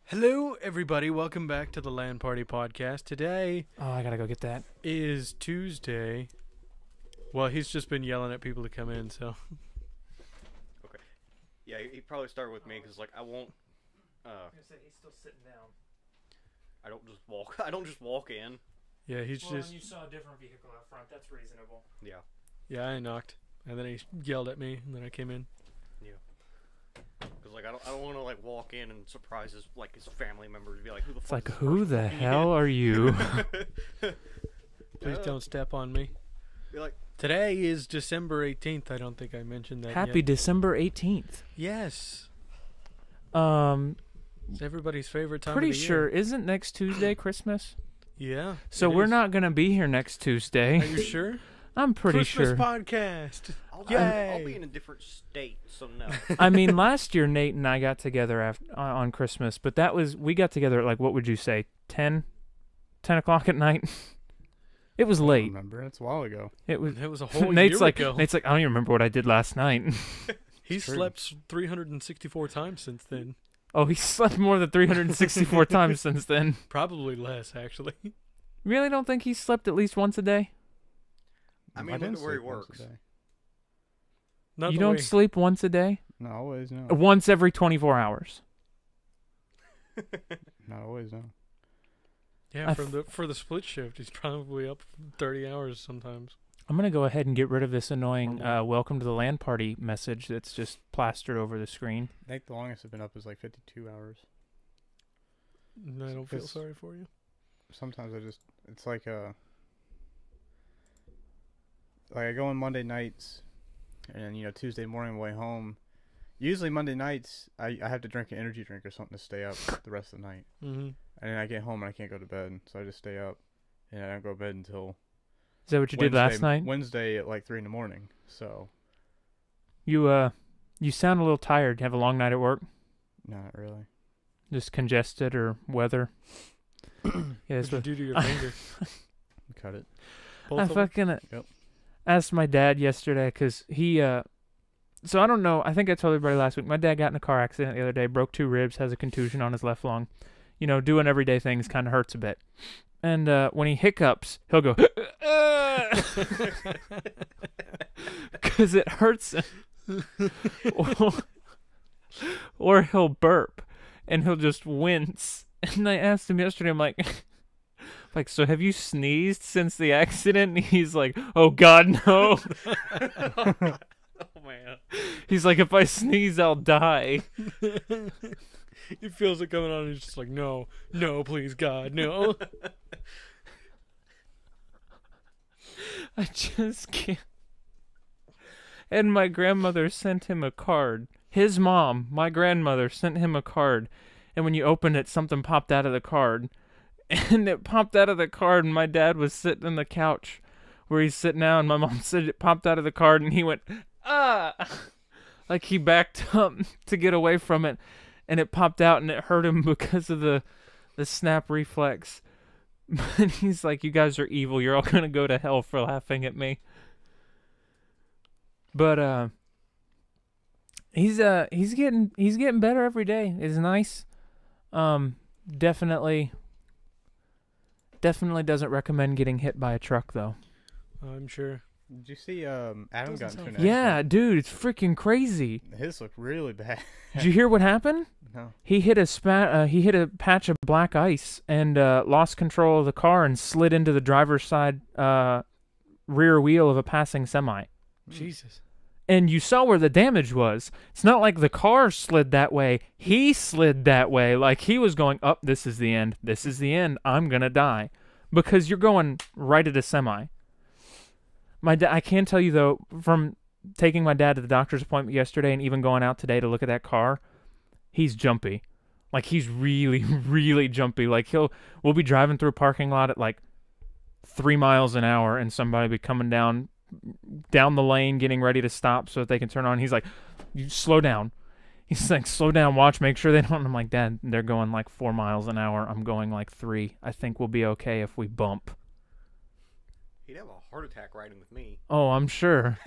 Hello, everybody. Welcome back to the LAN Party Podcast. Today I gotta go get that. is Tuesday. Well, he's just been yelling at people to come in, so. Okay. Yeah, he probably started with me because, like, I won't. He's still sitting down. I don't just walk. I don't just walk in. Yeah, he's Well, just. you saw a different vehicle out front. That's reasonable. Yeah. Yeah, I knocked. And then he yelled at me, and then I came in. Yeah. Because, like, I don't want to, like, walk in and surprise his family members. Be like, who the It's fuck? like, is this who person the walking hell in? are you? Please don't step on me. Be like, Today is December 18th. I don't think I mentioned that Happy yet. December 18th. Yes. Um, It's everybody's favorite time pretty of the sure, year. isn't next Tuesday Christmas? Yeah. So it we're is. not gonna be here next Tuesday. Are you sure? I'm pretty Christmas sure. podcast. I'll Yay. be in a different state, so no. I mean, last year Nate and I got together on Christmas, but we got together at, like, what would you say, 10 o'clock at night? It was I late. remember. It's a while ago. It was. It was a whole Nate's year like, ago. I don't even remember what I did last night. He's true. slept 364 times since then. Oh, he slept more than 364 times since then. Probably less, actually. Really don't think he slept at least once a day? I mean, didn't look at where he sleep once a works. day. Not You the don't way- sleep once a day? Not always, no. Once every 24 hours. Not always, no. Yeah, I for the split shift, he's probably up 30 hours sometimes. I'm going to go ahead and get rid of this annoying welcome to the LAN Party message that's just plastered over the screen. I think the longest I've been up is like 52 hours. And I don't feel Because- sorry for you. Sometimes it's like I go on Monday nights, and Tuesday morning on the way home. Usually Monday nights, I have to drink an energy drink or something to stay up the rest of the night. Mm-hmm. And then I get home and I can't go to bed, so I just stay up, and I don't go to bed until Is that what you did last night? Wednesday at like 3 in the morning. So You sound a little tired. Have a long night at work? not really. Just congested or weather? Yeah, What'd you do to your finger? Cut it. Both I of 'em? fucking Yep. asked my dad yesterday because he so I don't know. I think I told everybody last week. My dad got in a car accident the other day, broke 2 ribs, has a contusion on his left lung. Doing everyday things kind of hurts a bit. And when he hiccups, he'll go, because it hurts him. Or he'll burp, and he'll just wince. And I asked him yesterday, I'm like, so have you sneezed since the accident? And he's like, oh, God, no. Oh man. He's like, if I sneeze, I'll die. He feels it coming on and he's just like, no, please, God, no. I just can't. And my grandmother sent him a card. His mom, my grandmother, sent him a card. And when you opened it, something popped out of the card. And it popped out of the card, and my dad was sitting on the couch where he's sitting now, and my mom said it popped out of the card, and he went, ah! Like he backed up to get away from it, and it popped out, and it hurt him because of the snap reflex. But he's like, you guys are evil. You're all going to go to hell for laughing at me. But he's getting better every day. It's nice. Definitely doesn't recommend getting hit by a truck though. I'm sure. Did you see Adam got into sound an fun. Yeah, accident? dude, it's freaking crazy. His looked really bad. Did you hear what happened? No. He hit a patch of black ice and lost control of the car and slid into the driver's side rear wheel of a passing semi. Jesus. And you saw where the damage was. It's not like the car slid that way. He slid that way. Like he was going, up, this is the end. This is the end. I'm going to die. Because you're going right at a semi. I can tell you, though, from taking my dad to the doctor's appointment yesterday and even going out today to look at that car, he's jumpy. Like, he's really, really jumpy. Like, we'll be driving through a parking lot at, like, 3 miles an hour, and somebody will be coming down the lane getting ready to stop so that they can turn on. He's like, you slow down. He's like, slow down, watch, make sure they don't. I'm like, Dad, they're going like 4 miles an hour. I'm going like 3. I think we'll be okay if we bump. He'd have a heart attack riding with me. Oh, I'm sure.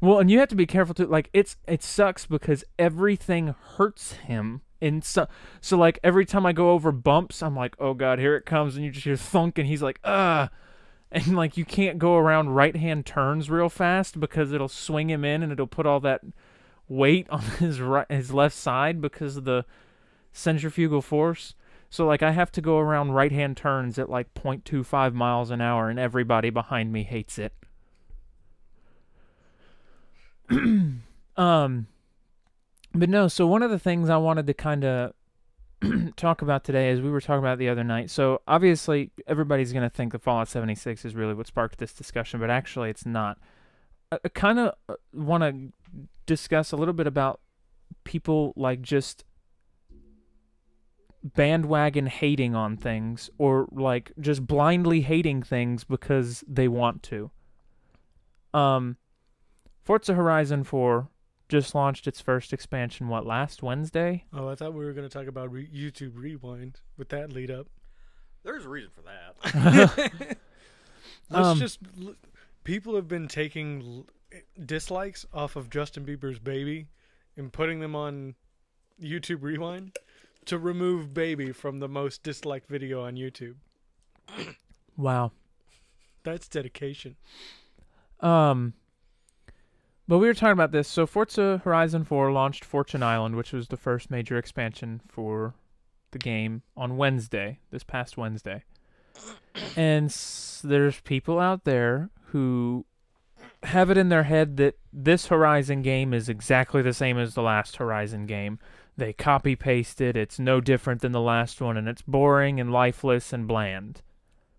Well, and you have to be careful too. Like, it sucks because everything hurts him And so like every time I go over bumps, I'm like, oh god, here it comes, and you just hear thunk, and he's like, ugh. And like you can't go around right-hand turns real fast because it'll swing him in and it'll put all that weight on his left side because of the centrifugal force. So like I have to go around right-hand turns at like 0.25 miles an hour, and everybody behind me hates it. But no, so one of the things I wanted to kind of talk about today is we were talking about the other night. So obviously everybody's going to think the Fallout 76 is really what sparked this discussion, but actually it's not. I kind of want to discuss a little bit about people like just bandwagon hating on things, or like just blindly hating things because they want to. Forza Horizon 4 just launched its first expansion, last Wednesday? Oh, I thought we were going to talk about YouTube Rewind with that lead up. There's a reason for that. People have been taking dislikes off of Justin Bieber's Baby and putting them on YouTube Rewind to remove Baby from the most disliked video on YouTube. Wow. That's dedication. But we were talking about this. So Forza Horizon 4 launched Fortune Island, which was the first major expansion for the game, on Wednesday, this past Wednesday. And there's people out there who have it in their head that this Horizon game is exactly the same as the last Horizon game. They copy-pasted, it's no different than the last one, and it's boring and lifeless and bland.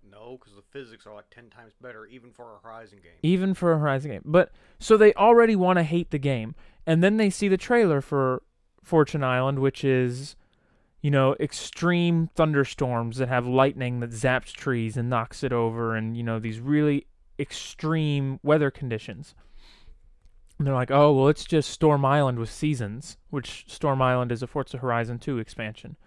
No, because the physics are like 10 times better, even for a Horizon game. Even for a Horizon game. But, so they already want to hate the game. And then they see the trailer for Fortune Island, which is, you know, extreme thunderstorms that have lightning that zaps trees and knocks it over, and, you know, these really extreme weather conditions. And they're like, oh, well, it's just Storm Island with seasons, which Storm Island is a Forza Horizon 2 expansion.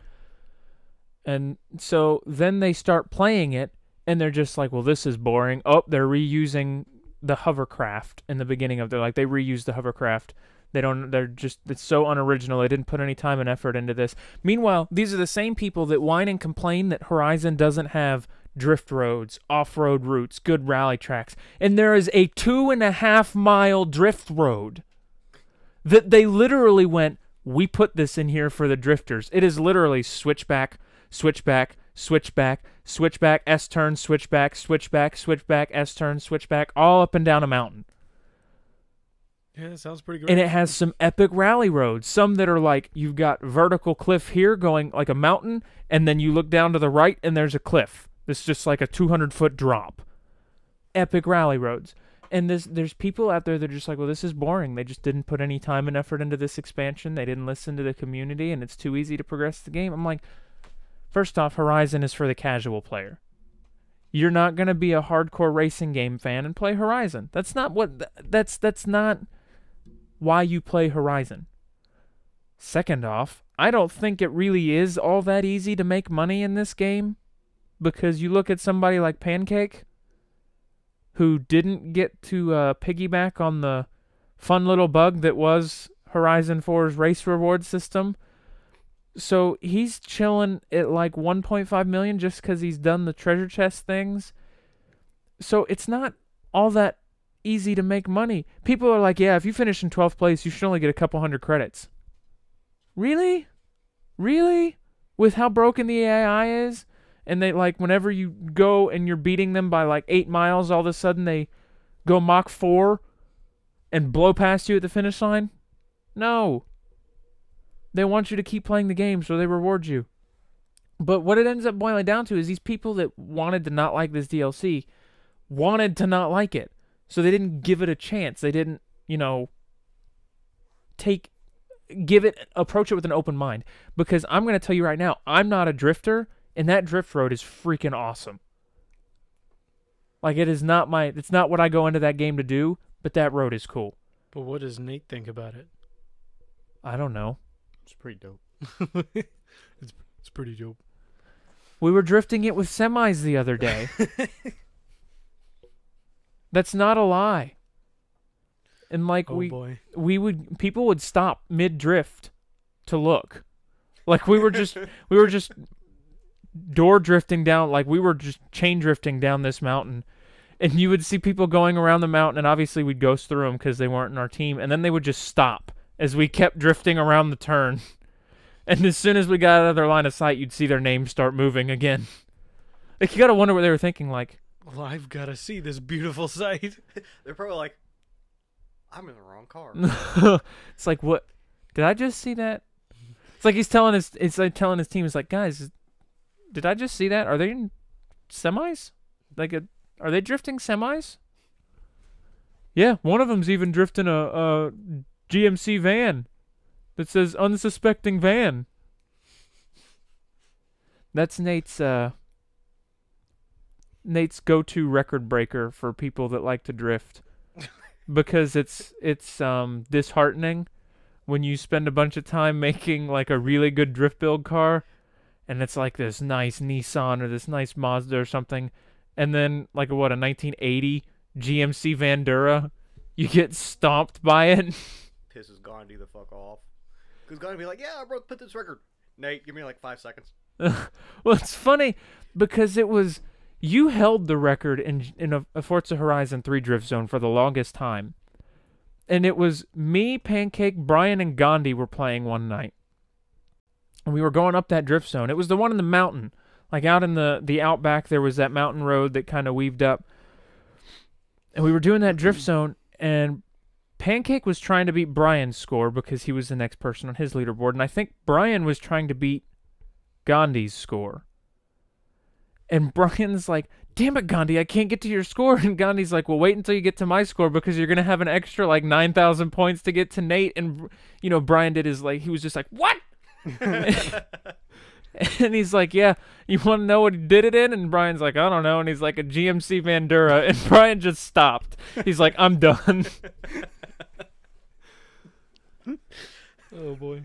And so then they start playing it, and they're just like, well, this is boring. Oh, they're reusing the hovercraft in the beginning of they reused the hovercraft. It's so unoriginal. They didn't put any time and effort into this. Meanwhile, these are the same people that whine and complain that Horizon doesn't have drift roads, off-road routes, good rally tracks. And there is a 2.5-mile drift road that they literally went, we put this in here for the drifters. It is literally switchback, switchback, switchback, switchback, S-turn, switchback, switchback, switchback, S-turn, switchback, all up and down a mountain. Yeah, that sounds pretty good. And it has some epic rally roads. Some that are like, you've got vertical cliff here going like a mountain, and then you look down to the right and there's a cliff. It's just like a 200-foot drop. Epic rally roads. And there's people out there that are just like, well, this is boring. They just didn't put any time and effort into this expansion. They didn't listen to the community, and it's too easy to progress the game. I'm like, first off, Horizon is for the casual player. You're not going to be a hardcore racing game fan and play Horizon. That's not why you play Horizon. Second off, I don't think it really is all that easy to make money in this game, because you look at somebody like Pancake, who didn't get to piggyback on the fun little bug that was Horizon 4's race reward system. So he's chilling at like 1.5 million just because he's done the treasure chest things. So it's not all that easy to make money. People are like, yeah, if you finish in 12th place, you should only get a couple hundred credits. Really? Really? With how broken the AI is? And they, like, whenever you go and you're beating them by like 8 miles, all of a sudden they go Mach 4 and blow past you at the finish line? No. They want you to keep playing the game, so they reward you. But what it ends up boiling down to is these people that wanted to not like this DLC wanted to not like it. So they didn't give it a chance. They didn't, approach it with an open mind. Because I'm going to tell you right now, I'm not a drifter, and that drift road is freaking awesome. Like, it's not what I go into that game to do, but that road is cool. But what does Nate think about it? I don't know. It's pretty dope. It's pretty dope. We were drifting it with semis the other day. That's not a lie. And like boy. people would stop mid drift to look. Like we were just door drifting down, like we were just chain drifting down this mountain. And you would see people going around the mountain, and obviously we'd ghost through them because they weren't in our team. And then they would just stop as we kept drifting around the turn. And as soon as we got out of their line of sight, you'd see their names start moving again. Like, you got to wonder what they were thinking, like, Well, I've got to see this beautiful sight. They're probably like, I'm in the wrong car. it's like, what? Did I just see that? It's like he's telling his team, it's like, guys, did I just see that? Are they in semis? Like, are they drifting semis? Yeah, one of them's even drifting a GMC van that says unsuspecting van. That's Nate's go-to record breaker for people that like to drift. Because it's disheartening when you spend a bunch of time making like a really good drift build car, and it's like this nice Nissan or this nice Mazda or something, and then like a 1980 GMC Vandura, you get stomped by it. Pisses Gandhi the fuck off. Because Gandhi be like, yeah, bro, put this record. Nate, give me like 5 seconds. Well, it's funny because it was you held the record in a Forza Horizon 3 drift zone for the longest time. And it was me, Pancake, Brian, and Gandhi were playing one night. And we were going up that drift zone. It was the one in the mountain. Like out in the outback, there was that mountain road that kind of weaved up. And we were doing that drift zone, and Pancake was trying to beat Brian's score because he was the next person on his leaderboard. And I think Brian was trying to beat Gandhi's score. And Brian's like, damn it, Gandhi, I can't get to your score. And Gandhi's like, well, wait until you get to my score because you're going to have an extra like 9,000 points to get to Nate. And, you know, Brian did his like, he was just like, what? And he's like, yeah, you want to know what he did it in? And Brian's like, I don't know. And he's like, a GMC Vandura. And Brian just stopped. He's like, I'm done. Oh, boy.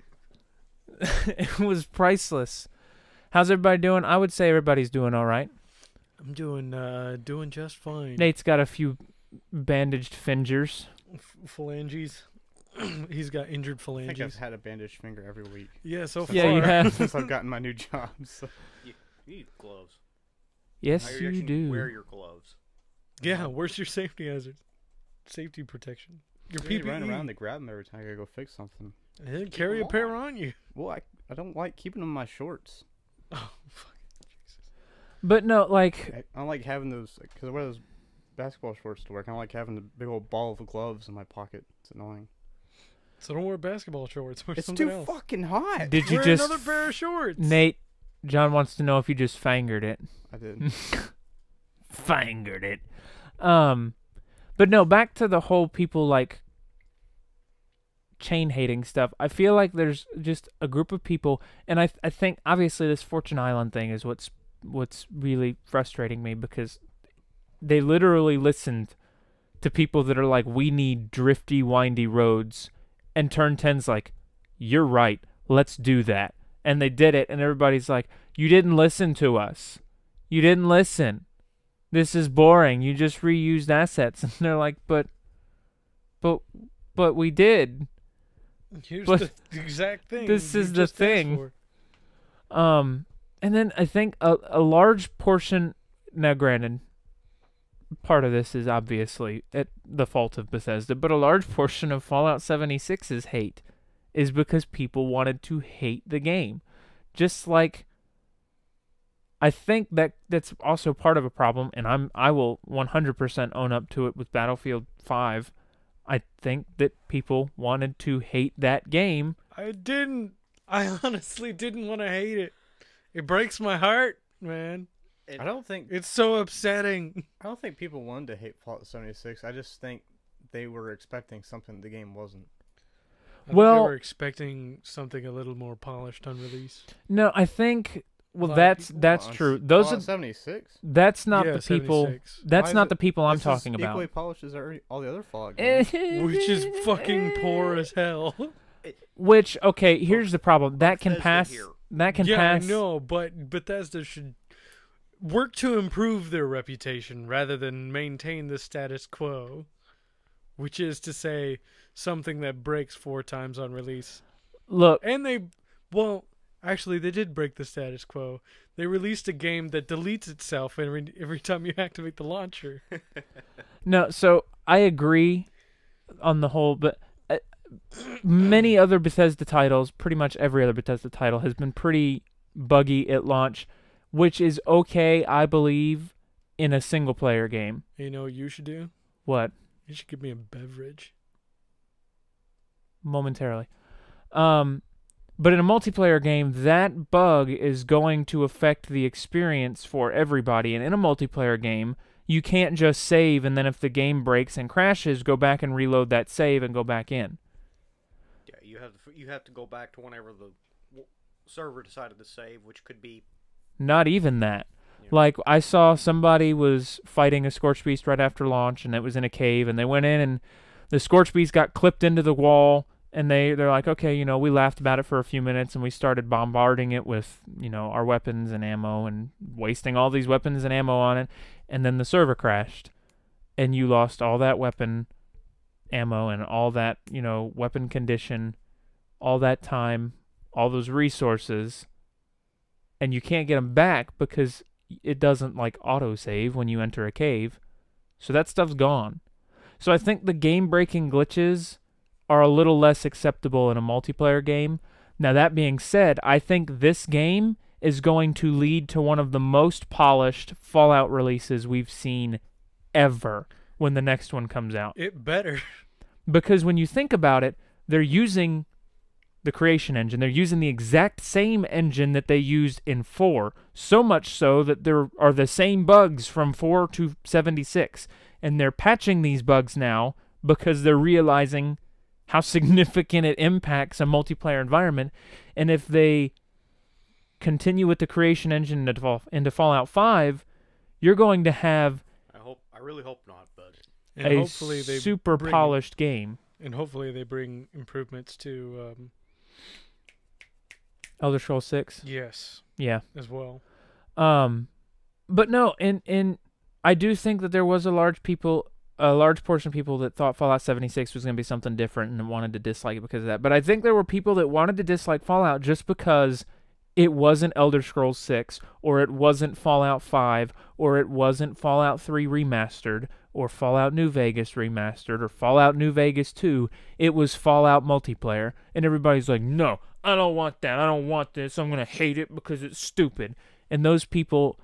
It was priceless. How's everybody doing? I would say everybody's doing all right. I'm doing just fine. Nate's got a few bandaged fingers. Phalanges. He's got injured I think I've phalanges. had a bandaged finger every week Yeah, so far. Yeah, you have. since I've gotten my new job. So. You need gloves. Yes, How you actually do. Wear your gloves. Yeah, where's your safety hazard? Safety protection. Your You PPE. run around to grab them every time I gotta go fix something. Yeah, carry a them pair on. on you. Well, I don't like keeping them in my shorts. Oh, fuck. But no, like, I don't like having those, because I wear those basketball shorts to work. I don't like having the big old ball of gloves in my pocket. It's annoying. So don't wear basketball shorts. Wear It's something too else. fucking hot. did you Wear just... another pair of shorts. Nate, John wants to know if you just fingered it. I did. Fingered it. But no, back to the whole people, like, chain hating stuff. I feel like there's just a group of people, and I think, obviously, this Fortune Island thing is what's really frustrating me, because they literally listened to people that are like, we need drifty, windy roads, and Turn 10's like, you're right, let's do that. And they did it, and everybody's like, you didn't listen to us. You didn't listen. This is boring. You just reused assets. And they're like, but we did. Here's But the exact thing. this you is the just asked thing. for. And then I think a large portion, now granted, part of this is obviously at the fault of Bethesda, but a large portion of Fallout 76's hate is because people wanted to hate the game. Just like, I think that's also part of a problem, and I will 100% own up to it with Battlefield 5. I think that people wanted to hate that game. I honestly didn't want to hate it. It breaks my heart, man. I don't think It's so upsetting. people wanted to hate Fallout 76. I just think they were expecting something the game wasn't. I think Well- they were expecting something a little more polished on release. No, I think, well, A lot of that's Fallout- true. Those Fallout are 76. that's not Yeah, the people. 76. That's Why is not it- the people I'm This is talking equally about. polished as all the other Fallout games. Which is fucking poor as hell. Which, okay, here's the problem. That can Bethesda pass. here. That can yeah, pass. I know, but Bethesda should work to improve their reputation rather than maintain the status quo, which is to say something that breaks 4 times on release. Look, And they, well, Actually, they did break the status quo. They released a game that deletes itself every time you activate the launcher. No, so I agree on the whole, but many other Bethesda titles, pretty much every other Bethesda title, has been pretty buggy at launch, which is okay, I believe, in a single-player game. You know what you should do? What? You should give me a beverage. Momentarily. But in a multiplayer game, that bug is going to affect the experience for everybody. And in a multiplayer game, you can't just save and then if the game breaks and crashes, go back and reload that save and go back in. Yeah, you have to go back to whenever the server decided to save, which could be... Not even that. Yeah. Like, I saw somebody was fighting a Scorch Beast right after launch, and it was in a cave, and they went in, and the Scorch Beast got clipped into the wall, and they're like, okay, you know, we laughed about it for a few minutes, and we started bombarding it with, you know, our weapons and ammo, and wasting all these weapons and ammo on it, and then the server crashed, and you lost all that weapon ammo and all that, you know, weapon condition, all that time, all those resources, and you can't get them back because it doesn't, like, auto-save when you enter a cave. So that stuff's gone. So I think the game-breaking glitches are a little less acceptable in a multiplayer game. Now, that being said, I think this game is going to lead to one of the most polished Fallout releases we've seen ever when the next one comes out. It better. Because when you think about it, they're using the creation engine. They're using the exact same engine that they used in 4, so much so that there are the same bugs from 4 to 76. And they're patching these bugs now because they're realizing how significant it impacts a multiplayer environment. And if they continue with the creation engine into Fallout 5, you're going to have I really hope not, but... And a hopefully they super polished game. And hopefully they bring improvements to... Elder Scrolls 6? yes, Yeah. as well. But no, and I do think that there was a large portion of people that thought Fallout 76 was going to be something different and wanted to dislike it because of that. But I think there were people that wanted to dislike Fallout just because it wasn't Elder Scrolls 6, or it wasn't Fallout 5, or it wasn't Fallout 3 Remastered, or Fallout New Vegas Remastered, or Fallout New Vegas 2. It was Fallout multiplayer. And everybody's like, no, I don't want that. I don't want this. I'm going to hate it because it's stupid. And those people,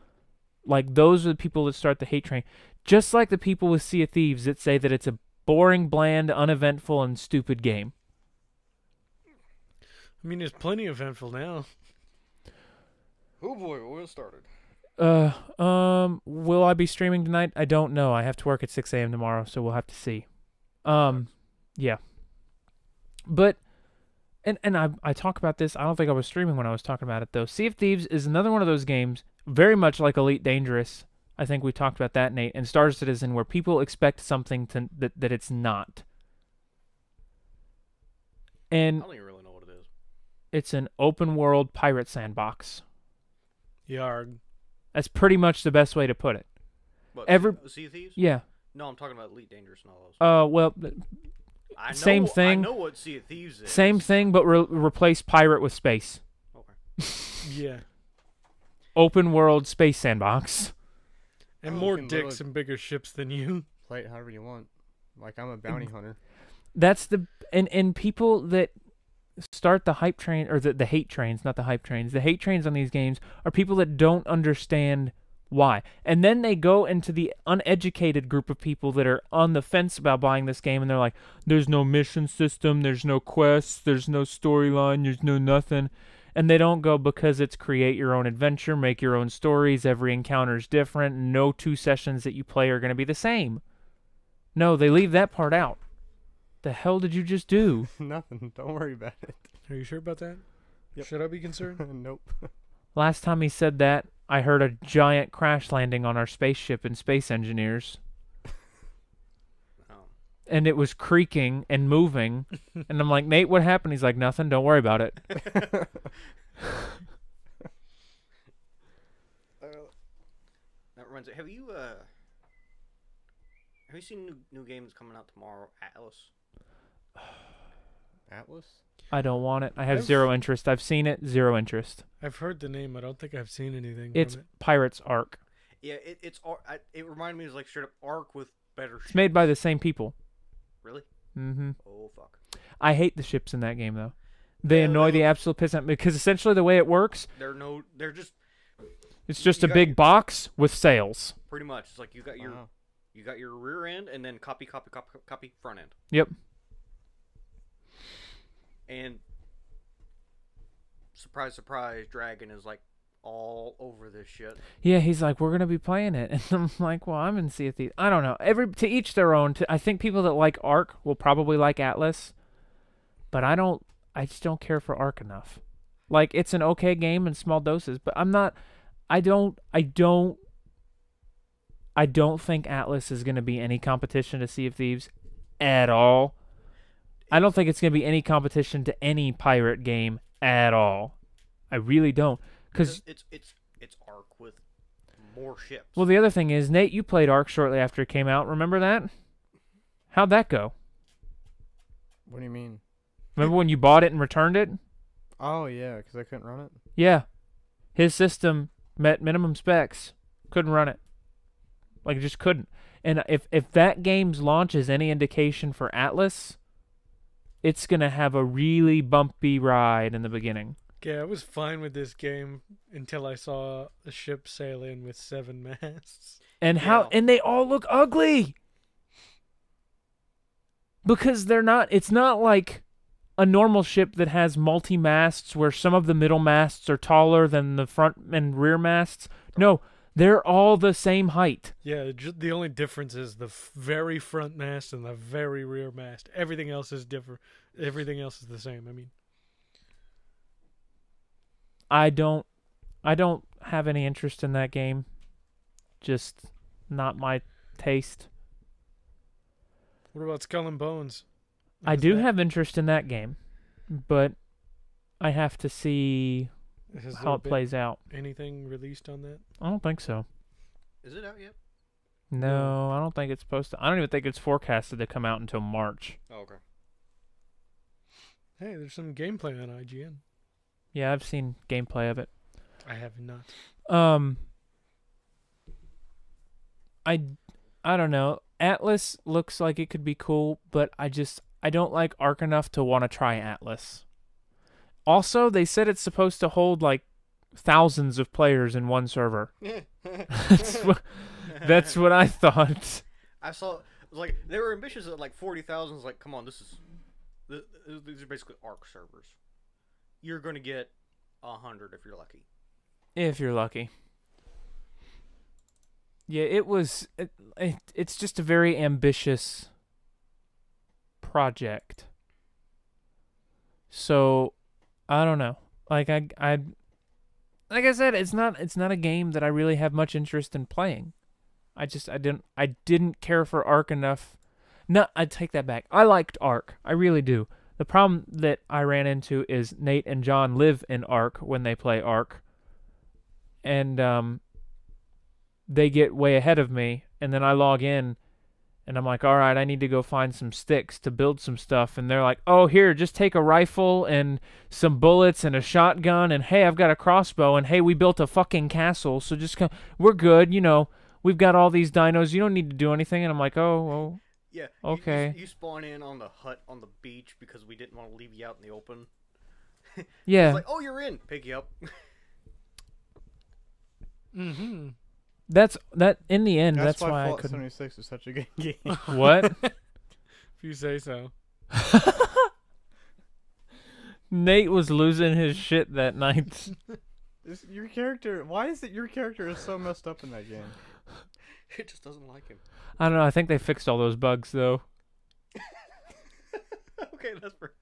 like, those are the people that start the hate train. Just like the people with Sea of Thieves that say that it's a boring, bland, uneventful, and stupid game. I mean, it's plenty eventful now. Oh boy, we're started. Will I be streaming tonight? I don't know. I have to work at 6 a.m. tomorrow, so we'll have to see. Yeah. But, and I talk about this. I don't think I was streaming when I was talking about it, though. Sea of Thieves is another one of those games, very much like Elite Dangerous. I think we talked about that, Nate, and Star Citizen, where people expect something that it's not. And I don't even really know what it is. it's an open-world pirate sandbox. Yarg. That's pretty much the best way to put it. What, Sea of Thieves? Yeah. No, I'm talking about Elite Dangerous and all those. Well, same thing. I know what Sea of Thieves is. Same thing, but replace pirate with space. Okay. Yeah. Open world space sandbox. And Oh, more you can dicks load- and bigger ships than you. Play it however you want. Like, I'm a bounty hunter. That's the and people that start the hype train, or the hate trains, not the hype trains. The hate trains on these games are people that don't understand why. And then they go into the uneducated group of people that are on the fence about buying this game, and they're like, there's no mission system, there's no quests, there's no storyline, there's no nothing. And they don't go because it's create your own adventure, make your own stories, every encounter's different, no 2 sessions that you play are going to be the same. No, they leave that part out. The hell did you just do? Nothing. Don't worry about it. Are you sure about that? Yep. Should I be concerned? Nope. Last time he said that, I heard a giant crash landing on our spaceship in Space Engineers. Oh. And it was creaking and moving. And I'm like, Nate, what happened? He's like, nothing. Don't worry about it. That reminds me. Have you seen new games coming out tomorrow? Atlas. Atlas? I don't want it. I have I've- zero interest. I've seen it, zero interest. I've heard the name. I don't think I've seen anything It's from it. Pirates Ark. Yeah, it reminded me of like straight up Ark with better ships. It's made by the same people. Really? Mm-hmm. Oh fuck. I hate the ships in that game though. They Yeah, annoy they the look- absolute piss out of me because essentially the way it works, They're just it's just You a got big your- box with sails. pretty much. It's like you got your Wow. rear end and then copy front end. Yep. And surprise, surprise, Dragon is like all over this shit. Yeah, he's like, we're gonna be playing it, and I'm like, well, I'm in Sea of Thieves. I don't know. To each their own. I think people that like Ark will probably like Atlas, but I don't. I just don't care for Ark enough. Like, it's an okay game in small doses, but I'm not. I don't think Atlas is gonna be any competition to Sea of Thieves at all. I don't think it's gonna be any competition to any pirate game at all. I really don't. Because It's Ark with more ships. well, the other thing is, Nate, you played Ark shortly after it came out. Remember that? How'd that go? What do you mean? Remember when you bought it and returned it? Oh, yeah, because I couldn't run it. Yeah. His system met minimum specs. Couldn't run it. Like, it just couldn't. And if that game's launch is any indication for Atlas, it's going to have a really bumpy ride in the beginning. Yeah, I was fine with this game until I saw a ship sail in with 7 masts. And Yeah. and they all look ugly. Because it's not like a normal ship that has multi-masts where some of the middle masts are taller than the front and rear masts. No, they're all the same height. Yeah, the only difference is the very front mast and the very rear mast. Everything else is different. Everything else is the same. I mean, I don't have any interest in that game. Just not my taste. what about Skull and Bones? I Is do that- have interest in that game, but I have to see has how there it been plays out. Anything released on that? I don't think so. Is it out yet? No, I don't think it's supposed to. I don't even think it's forecasted to come out until March. Oh, okay. Hey, there's some gameplay on IGN. Yeah, I've seen gameplay of it. I have not. I don't know. Atlas looks like it could be cool, but I don't like Ark enough to want to try Atlas. Also, they said it's supposed to hold like thousands of players in one server. That's what I thought. I saw it was like they were ambitious at like 40,000. It's like, come on, these are basically Ark servers. You're gonna get 100 if you're lucky. If you're lucky. Yeah, it's just a very ambitious project. So, I don't know. Like like I said, it's not a game that I really have much interest in playing. I didn't care for Ark enough. No, I take that back. I liked Ark. I really do. The problem that I ran into is Nate and John live in Ark when they play Ark. And they get way ahead of me, and then I log in, and I'm like, all right, I need to go find some sticks to build some stuff, and they're like, oh, here, just take a rifle and some bullets and a shotgun, and hey, I've got a crossbow, and hey, we built a fucking castle, so just come, we're good, we've got all these dinos, you don't need to do anything, and I'm like, oh, Yeah. Okay. You spawn in on the hut on the beach because we didn't want to leave you out in the open. yeah. It's like, oh, you're in. Pick you up. Mm-hmm. That in the end, that's why I Fallout couldn't. 76 is such a good game. What? If you say so. Nate was losing his shit that night. Your character, why is it your character is so messed up in that game? It just doesn't like him. I don't know. I think they fixed all those bugs though. Okay, that's pretty.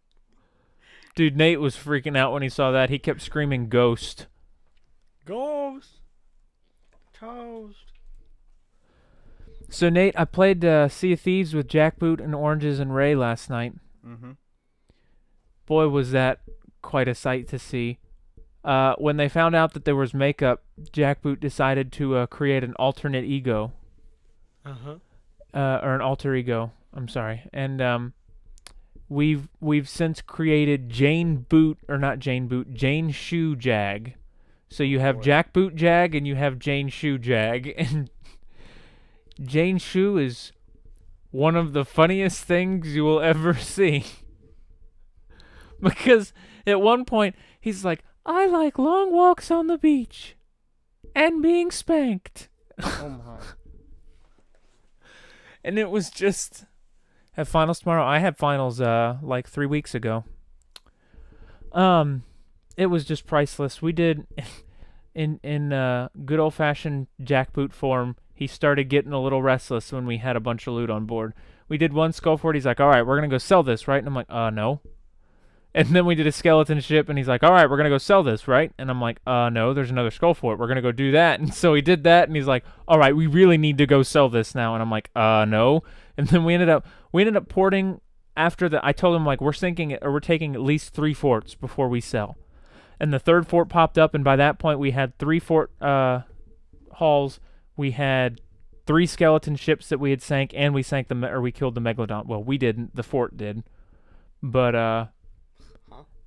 Dude, Nate was freaking out when he saw that. He kept screaming "Ghost." Ghost. Toast. So Nate, I played Sea of Thieves with Jackboot and Oranges and Ray last night. Mm-hmm. Boy, was that quite a sight to see. When they found out that there was makeup, Jackboot decided to create an alternate ego. Uh-huh. Or an alter ego. I'm sorry. And we've since created Jane Shoe Jag. So you have Jackboot Jag and you have Jane Shoe Jag, and Jane Shoe is one of the funniest things you will ever see. Because at one point he's like, I like long walks on the beach and being spanked. Oh my. And it was just, have finals tomorrow? I had finals like 3 weeks ago. It was just priceless. We did in good old fashioned jackboot form. He started getting a little restless when we had a bunch of loot on board. We did one skull fort. He's like, all right, we're gonna go sell this, right? And I'm like, no. And then we did a skeleton ship, and he's like, all right, we're gonna go sell this, right? And I'm like, no, there's another skull fort. We're gonna go do that. And so he did that, and he's like, all right, we really need to go sell this now. And I'm like, no. And then we ended up porting after the. I told him, like, we're taking at least 3 forts before we sell. And the third fort popped up, and by that point we had 3 fort hauls. We had 3 skeleton ships that we had sank, and we killed the megalodon. Well, we didn't. The fort did. But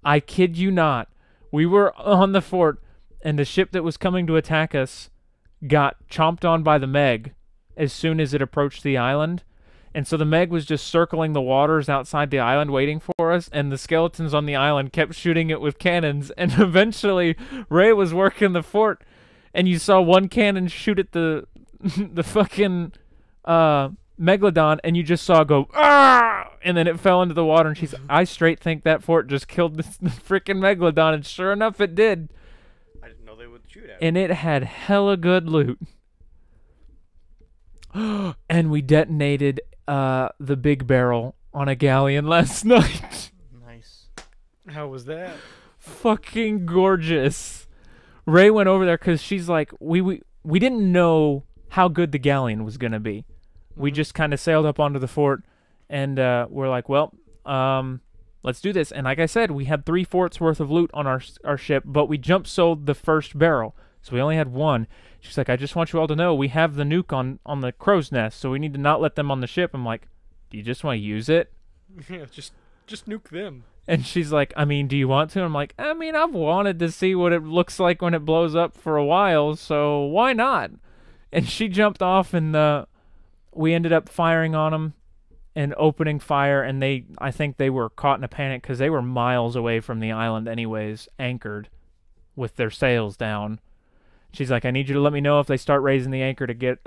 I kid you not, we were on the fort, and the ship that was coming to attack us got chomped on by the Meg as soon as it approached the island. And so the Meg was just circling the waters outside the island waiting for us, and the skeletons on the island kept shooting it with cannons. And eventually, Ray was working the fort, and you saw one cannon shoot at the fucking Megalodon, and you just saw it go, ah! And then it fell into the water, and I straight think that fort just killed the freaking Megalodon, and sure enough, it did. I didn't know they would shoot at it. And it had hella good loot. And we detonated the big barrel on a galleon last night. Nice. How was that? Fucking gorgeous. Ray went over there because she's like, we didn't know how good the galleon was going to be. We just kind of sailed up onto the fort, and we're like, well, let's do this. And like I said, we had 3 forts worth of loot on our ship, but we jump sold the first barrel, so we only had 1. She's like, I just want you all to know we have the nuke on the crow's nest, so we need to not let them on the ship. I'm like, do you just want to use it? Yeah, just nuke them. And she's like, I mean, do you want to? I'm like, I mean, I've wanted to see what it looks like when it blows up for a while, so why not? And she jumped off, and we ended up firing on them and opening fire, and I think they were caught in a panic because they were miles away from the island anyways, anchored with their sails down. She's like, I need you to let me know if they start raising the anchor to get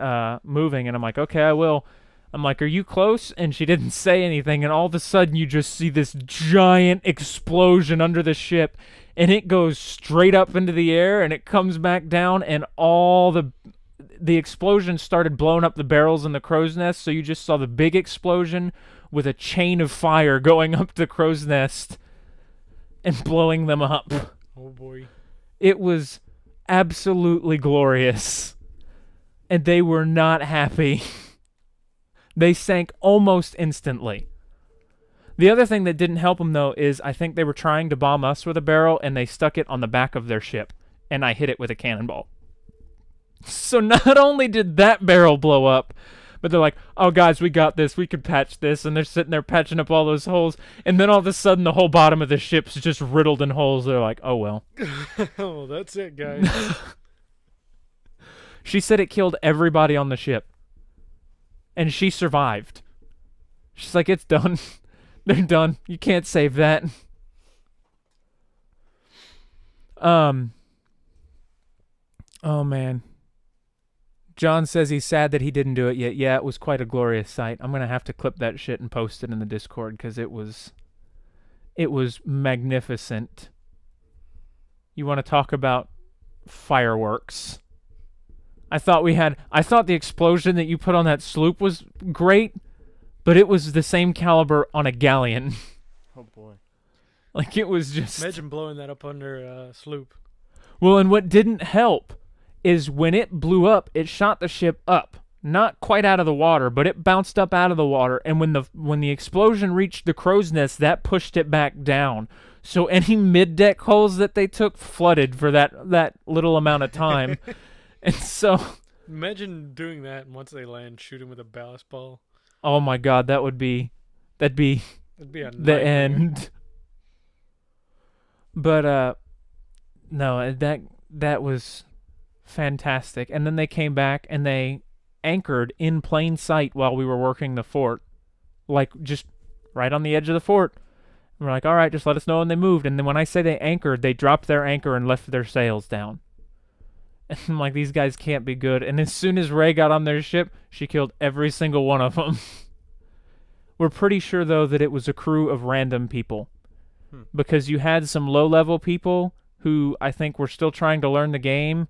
moving. And I'm like, okay, I will. I'm like, are you close? And she didn't say anything, and all of a sudden you just see this giant explosion under the ship, and it goes straight up into the air, and it comes back down, and all the explosion started blowing up the barrels in the crow's nest, so you just saw the big explosion with a chain of fire going up the crow's nest and blowing them up. Oh boy. It was absolutely glorious, and they were not happy. They sank almost instantly. The other thing that didn't help them, though, is I think they were trying to bomb us with a barrel, and they stuck it on the back of their ship, and I hit it with a cannonball. So not only did that barrel blow up, but they're like, oh, guys, we got this. We could patch this. And they're sitting there patching up all those holes. And then all of a sudden, the whole bottom of the ship's just riddled in holes. They're like, oh, well. Oh, that's it, guys. She said it killed everybody on the ship. And she survived. She's like, it's done. They're done. You can't save that. Oh, man. John says he's sad that he didn't do it yet. Yeah, it was quite a glorious sight. I'm going to have to clip that shit and post it in the Discord because it was magnificent. You want to talk about fireworks? I thought the explosion that you put on that sloop was great, but it was the same caliber on a galleon. Oh boy. Like, it was just... Imagine blowing that up under a sloop. Well, and what didn't help is when it blew up, it shot the ship up. Not quite out of the water, but it bounced up out of the water, and when the explosion reached the crow's nest, that pushed it back down. So any mid-deck holes that they took flooded for that little amount of time. And so... Imagine doing that, and once they land, shoot him with a ballast ball. Oh my god, that'd be It'd be a the nightmare. end. But no, that was fantastic. And then they came back and they anchored in plain sight while we were working the fort, like just right on the edge of the fort. And we're like, all right, just let us know when they moved. And then when I say they anchored, they dropped their anchor and left their sails down. And I'm like, these guys can't be good. And as soon as Ray got on their ship, she killed every single one of them. We're pretty sure, though, that it was a crew of random people. Because you had some low-level people who I think were still trying to learn the game.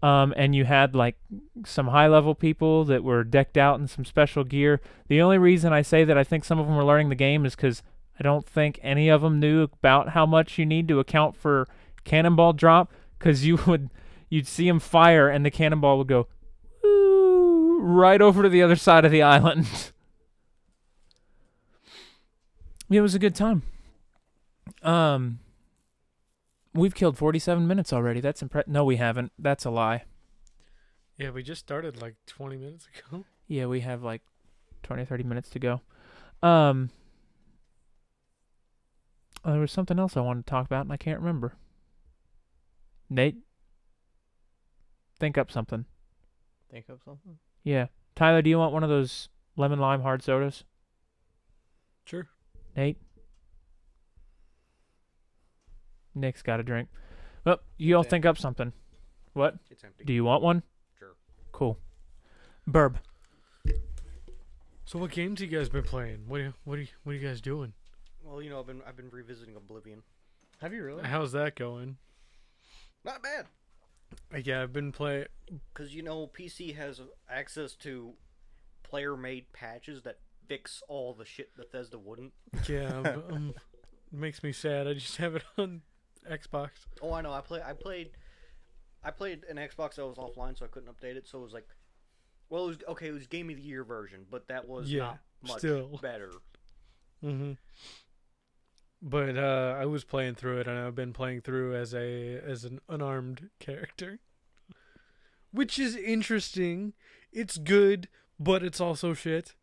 And you had, like, some high-level people that were decked out in some special gear. The only reason I say that I think some of them were learning the game is because I don't think any of them knew about how much you need to account for cannonball drop. Because you'd see them fire, and the cannonball would go woo, right over to the other side of the island. It was a good time. We've killed 47 minutes already. That's No, we haven't. That's a lie. Yeah, we just started like 20 minutes ago. Yeah, we have like 20 or 30 minutes to go. There was something else I wanted to talk about, and I can't remember. Nate? Think up something. Think of something? Yeah. Tyler, do you want one of those lemon lime hard sodas? Sure. Nate? Nick's got a drink. Well, you all think up something. What? It's empty. Do you want one? Sure. Cool. Burb. So what games you guys been playing? What are you guys doing? Well, you know, I've been revisiting Oblivion. Have you really? How's that going? Not bad. Yeah, I've been playing. Because, you know, PC has access to player-made patches that fix all the shit Bethesda wouldn't. Yeah, it makes me sad. I just have it on Xbox. Oh, I know. I played an Xbox that was offline, so I couldn't update it. So it was like, well, it was Game of the Year version, but that was not much better. Mm-hmm. But I was playing through it, and I've been playing through as an unarmed character, which is interesting. It's good, but it's also shit,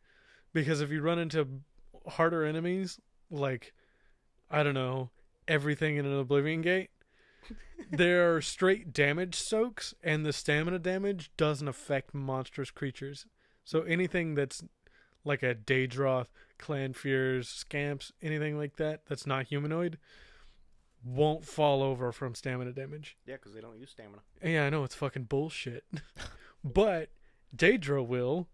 because if you run into harder enemies, like, I don't know, everything in an Oblivion Gate, there are straight damage soaks, and the stamina damage doesn't affect monstrous creatures. So anything that's like a Daedroth, Clanfears, Scamps, anything like that that's not humanoid, won't fall over from stamina damage. Yeah, because they don't use stamina. Yeah, I know, it's fucking bullshit. But Daedra will.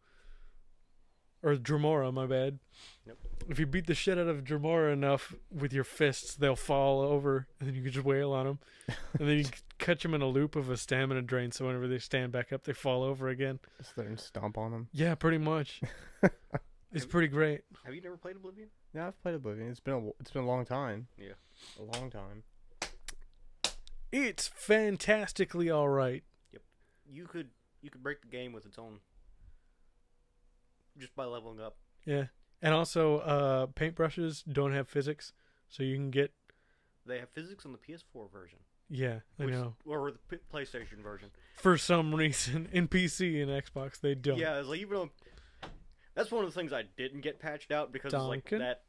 Or Dremora, my bad. Yep. If you beat the shit out of Dremora enough with your fists, they'll fall over, and then you can just wail on them. And then you catch them in a loop of a stamina drain, so whenever they stand back up, they fall over again. Just let him stomp on them. Yeah, pretty much. It's pretty great. Have you never played Oblivion? Yeah, I've played Oblivion. It's been a long time. Yeah. A long time. It's fantastically alright. Yep. You could break the game with its own, just by leveling up. Yeah. And also, paintbrushes don't have physics, so you can get... They have physics on the PS4 version. Yeah, I know. Or the PlayStation version. For some reason, in PC and Xbox, they don't. Yeah, it's like, even though... That's one of the things I didn't get patched out, because it's like that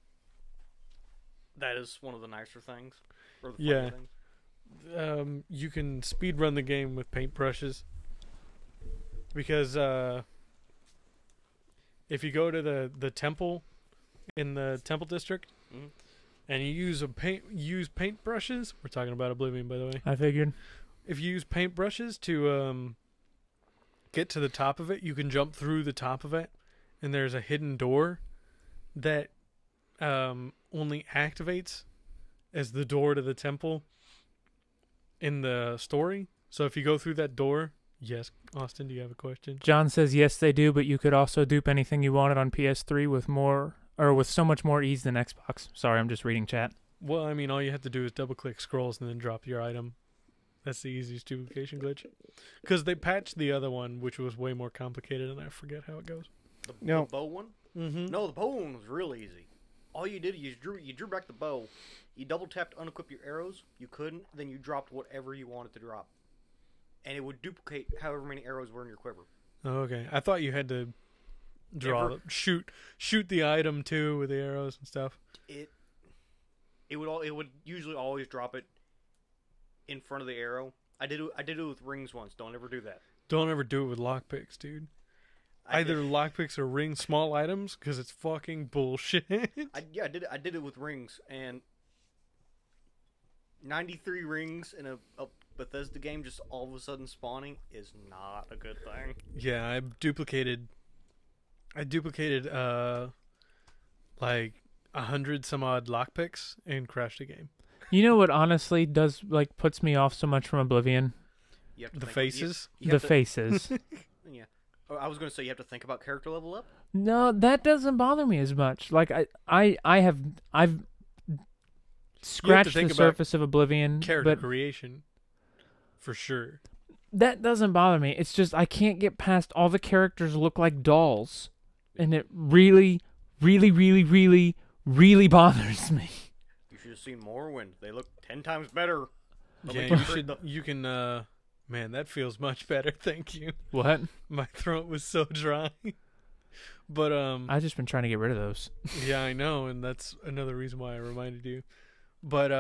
is one of the nicer things. Or the funnier things. You can speedrun the game with paintbrushes. Because, if you go to the temple in the temple district, mm-hmm. and you use paintbrushes, we're talking about Oblivion, by the way. I figured. If you use paintbrushes to get to the top of it, you can jump through the top of it, and there's a hidden door that only activates as the door to the temple in the story. So if you go through that door... Yes, Austin, do you have a question? John says yes, they do, but you could also dupe anything you wanted on PS3 with so much more ease than Xbox. Sorry, I'm just reading chat. Well, I mean, all you have to do is double-click scrolls and then drop your item. That's the easiest duplication glitch. Because they patched the other one, which was way more complicated, and I forget how it goes. The bow one? Mm-hmm. No, the bow one was real easy. All you did, you drew back the bow, you double-tapped to unequip your arrows, you couldn't, then you dropped whatever you wanted to drop. And it would duplicate however many arrows were in your quiver. Oh, okay. I thought you had to shoot the item too with the arrows and stuff. It would usually always drop it in front of the arrow. I did it with rings once. Don't ever do that. Don't ever do it with lockpicks, dude. Either lockpicks or rings, small items, because it's fucking bullshit. I did it with rings, and 93 rings in a Bethesda game just all of a sudden spawning is not a good thing. Yeah, I duplicated like 100 some odd lockpicks and crashed the game. You know what honestly puts me off so much from Oblivion? The faces? The faces. Yeah. Oh, I was going to say you have to think about character level up. No, that doesn't bother me as much. Like I've scratched the surface of Oblivion, character creation for sure. That doesn't bother me. It's just I can't get past all the characters look like dolls, and it really, really, really, really, really bothers me. You should have seen Morrowind. They look 10 times better. Yeah, you can man, that feels much better. Thank you. What? My throat was so dry. But I've just been trying to get rid of those. Yeah, I know, and that's another reason why I reminded you. But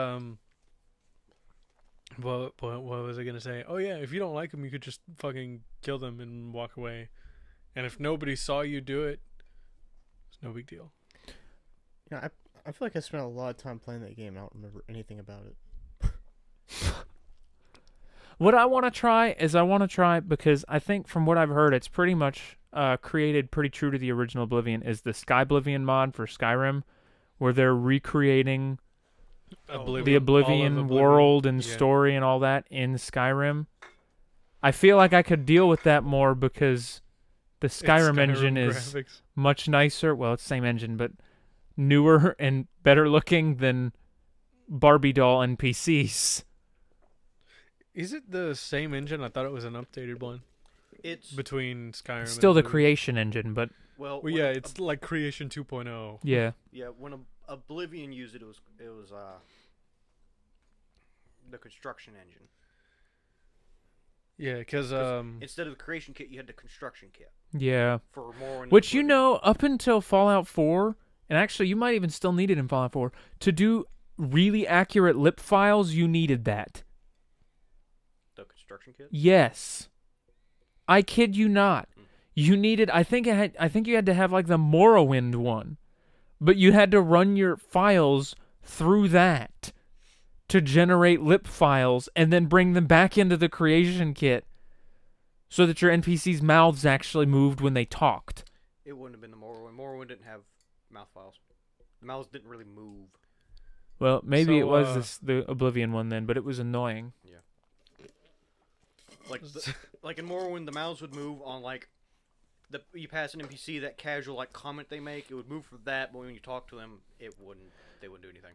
what was I gonna say? Oh yeah, if you don't like them, you could just fucking kill them and walk away. And if nobody saw you do it, it's no big deal. Yeah, I feel like I spent a lot of time playing that game. I don't remember anything about it. What I want to try because I think from what I've heard, it's pretty much created pretty true to the original Oblivion, is the Skyblivion mod for Skyrim, where they're recreating the Oblivion world and story and all that in Skyrim. I feel like I could deal with that more because the Skyrim engine is much nicer. Well, it's the same engine, but newer and better looking than Barbie doll NPCs. Is it the same engine? I thought it was an updated one. It's between Skyrim. Still the creation engine, but well yeah, it's like Creation 2.0. Yeah. Yeah, when Oblivion used it, it was the construction engine. Yeah, because instead of the creation kit, you had the construction kit. Yeah. For more. Which up until Fallout 4, and actually you might even still need it in Fallout 4 to do really accurate lip files. You needed that. The construction kit? Yes. I kid you not. You needed, I think you had to have like the Morrowind one. But you had to run your files through that to generate lip files and then bring them back into the creation kit so that your NPCs' mouths actually moved when they talked. It wouldn't have been the Morrowind. Morrowind didn't have mouth files. The mouths didn't really move. Well, maybe it was the Oblivion one then, but it was annoying. Yeah. Like in Morrowind, the mouths would move on you pass an NPC, that casual comment they make, it would move for that, but when you talk to them, they wouldn't do anything.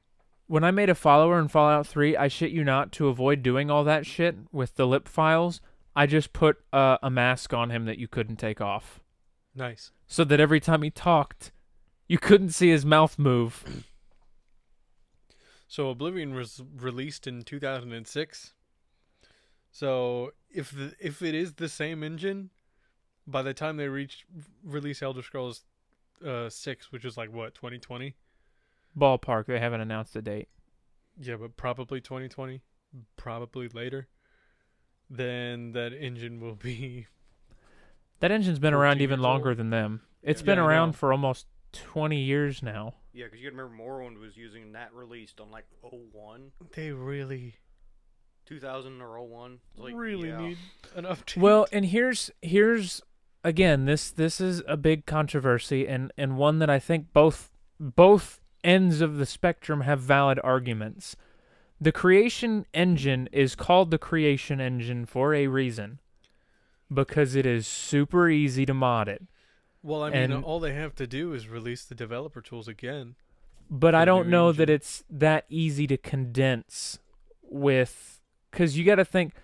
When I made a follower in Fallout 3, I shit you not, to avoid doing all that shit with the lip files, I just put a mask on him that you couldn't take off. Nice. So that every time he talked, you couldn't see his mouth move. So Oblivion was released in 2006. So if it is the same engine, by the time they release Elder Scrolls 6, which is 2020? Ballpark, they haven't announced a date. Yeah, but probably 2020, probably later. Then that engine will be... That engine's been around even longer than them. It's been around for almost 20 years now. Yeah, because you gotta remember Morrowind was using that released on 01. They really... 2000 or 01. Really need an update. Well, and here's again, this is a big controversy and one that I think both ends of the spectrum have valid arguments. The creation engine is called the creation engine for a reason, because it is super easy to mod it. Well, I mean, all they have to do is release the developer tools again. But I don't know that it's that easy to condense with... Because you got to think,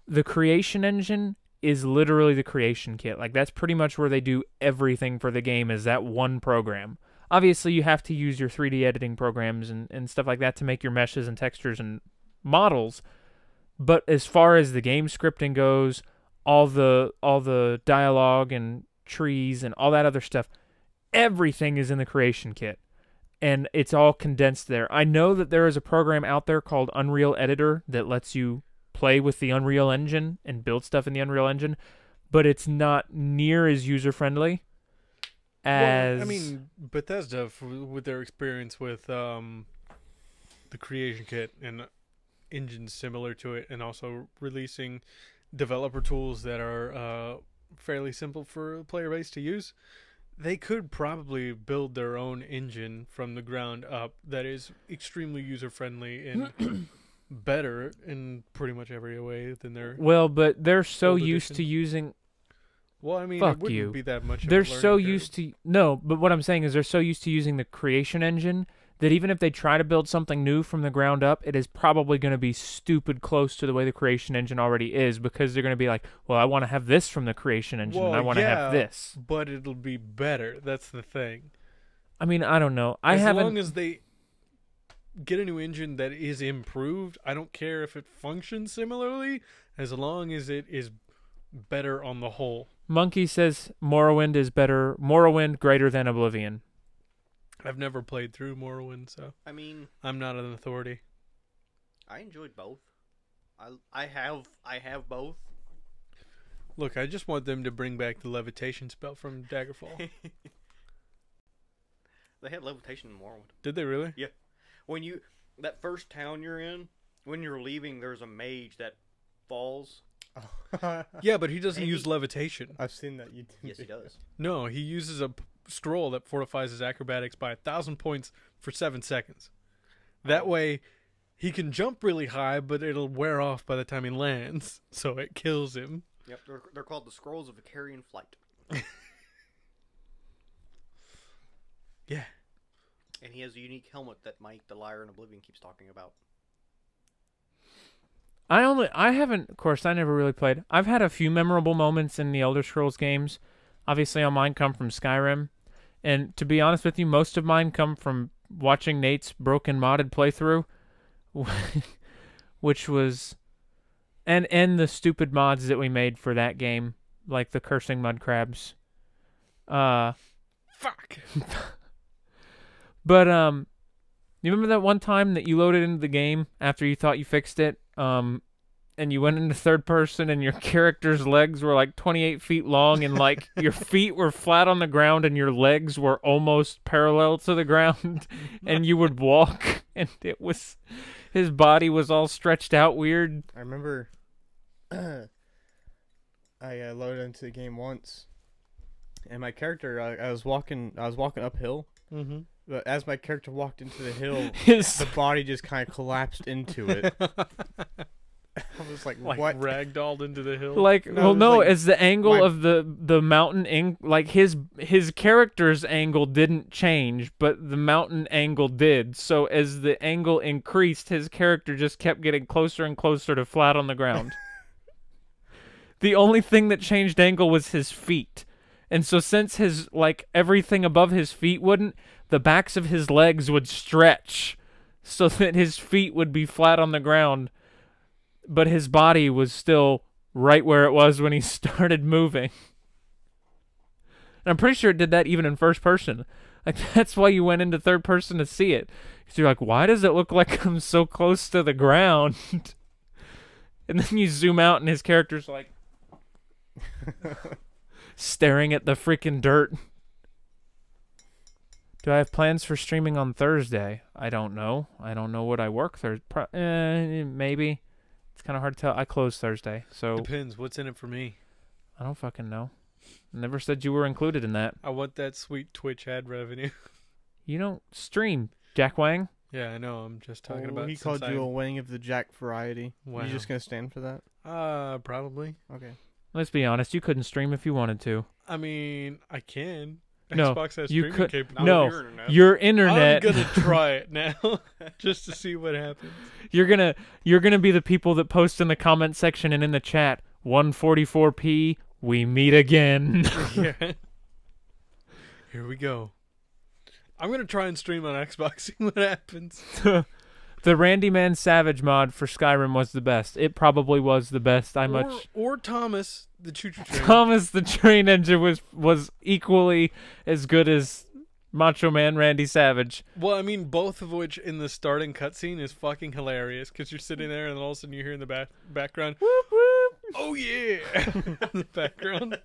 the creation engine is literally the creation kit. That's pretty much where they do everything for the game, is that one program. Obviously, you have to use your 3D editing programs and stuff like that to make your meshes and textures and models. But as far as the game scripting goes, all the dialogue and trees and all that other stuff. Everything is in the creation kit, and it's all condensed there. I know that there is a program out there called Unreal Editor that lets you play with the Unreal Engine and build stuff in the Unreal Engine, but it's not near as user-friendly as... Well, I mean, Bethesda, with their experience with the creation kit and engines similar to it, and also releasing developer tools that are fairly simple for a player base to use, they could probably build their own engine from the ground up that is extremely user-friendly and better in pretty much every way than their... Well, but they're so old used edition. to using... Well, I mean, Fuck it wouldn't you. be that much of a They're learning so curve. used to... No, but what I'm saying is they're so used to using the creation engine that even if they try to build something new from the ground up, it is probably going to be stupid close to the way the creation engine already is, because they're going to be like, well, I want to have this from the creation engine, and I want to have this. But it'll be better. That's the thing. I mean, I don't know. As long as they get a new engine that is improved, I don't care if it functions similarly, as long as it is better on the whole. Monkey says Morrowind is better. Morrowind greater than Oblivion. I've never played through Morrowind, so I mean, I'm not an authority. I enjoyed both. I have both. Look, I just want them to bring back the levitation spell from Daggerfall. They had levitation in Morrowind. Did they really? Yeah. When you that first town you're in, when you're leaving, there's a mage that falls. Yeah, but he doesn't And use levitation. I've seen that YouTube. Yes, he does. No, he uses a scroll that fortifies his acrobatics by 1,000 points for 7 seconds. That way, he can jump really high, but it'll wear off by the time he lands, so it kills him. Yep, they're called the Scrolls of Vicarian Flight. Yeah. And he has a unique helmet that Mike the Liar in Oblivion keeps talking about. I haven't, of course, I never really played. I've had a few memorable moments in the Elder Scrolls games. Obviously, all mine come from Skyrim. And to be honest with you, most of mine come from watching Nate's broken modded playthrough, which was, and the stupid mods that we made for that game, like the cursing mud crabs. Fuck. But you remember that one time that you loaded into the game after you thought you fixed it, and you went into third person and your character's legs were like 28 feet long, and like your feet were flat on the ground and your legs were almost parallel to the ground, and you would walk and his body was all stretched out weird. I remember I loaded into the game once, and my character, I was walking uphill. Mm-hmm. But as my character walked into the hill, His the body just kind of collapsed into it. I was like, Like what? ragdolled into the hill. like, No, well, it was no, like as the angle my- of the mountain, like his character's angle didn't change, but the mountain angle did. So as the angle increased, his character just kept getting closer and closer to flat on the ground. The only thing that changed angle was his feet. And so since his, like, everything above his feet wouldn't, the backs of his legs would stretch so that his feet would be flat on the ground, but his body was still right where it was when he started moving. And I'm pretty sure it did that even in first person. Like, that's why you went into third person to see it. Because you're like, why does it look like I'm so close to the ground? And then you zoom out and his character's like staring at the freaking dirt. Do I have plans for streaming on Thursday? I don't know. I don't know what I work Thursday. Maybe. It's kind of hard to tell. I close Thursday, so Depends. What's in it for me? I don't fucking know. Never said you were included in that. I want that sweet Twitch ad revenue. You don't stream, Jack Wang. Yeah, I know. I'm just talking about. He since called you I- a wing of the Jack variety. Wow. You just gonna stand for that? Probably. Okay. Let's be honest. You couldn't stream if you wanted to. I mean, I can. No, Xbox has you streaming could- capability. No, Your internet. your internet. I'm gonna try it now, just to see what happens. You're gonna be the people that post in the comment section and in the chat. 144p. We meet again. Yeah. Here we go. I'm gonna try and stream on Xbox, see what happens. The The Randy Man Savage mod for Skyrim was the best. It probably was the best. Or Thomas the Choo Choo Train. Thomas the Train Engine was equally as good as Macho Man Randy Savage. Well, I mean, both of which in the starting cutscene is fucking hilarious because you're sitting there and then all of a sudden you hear in the background, Whoop whoop. "Oh yeah!" in the background.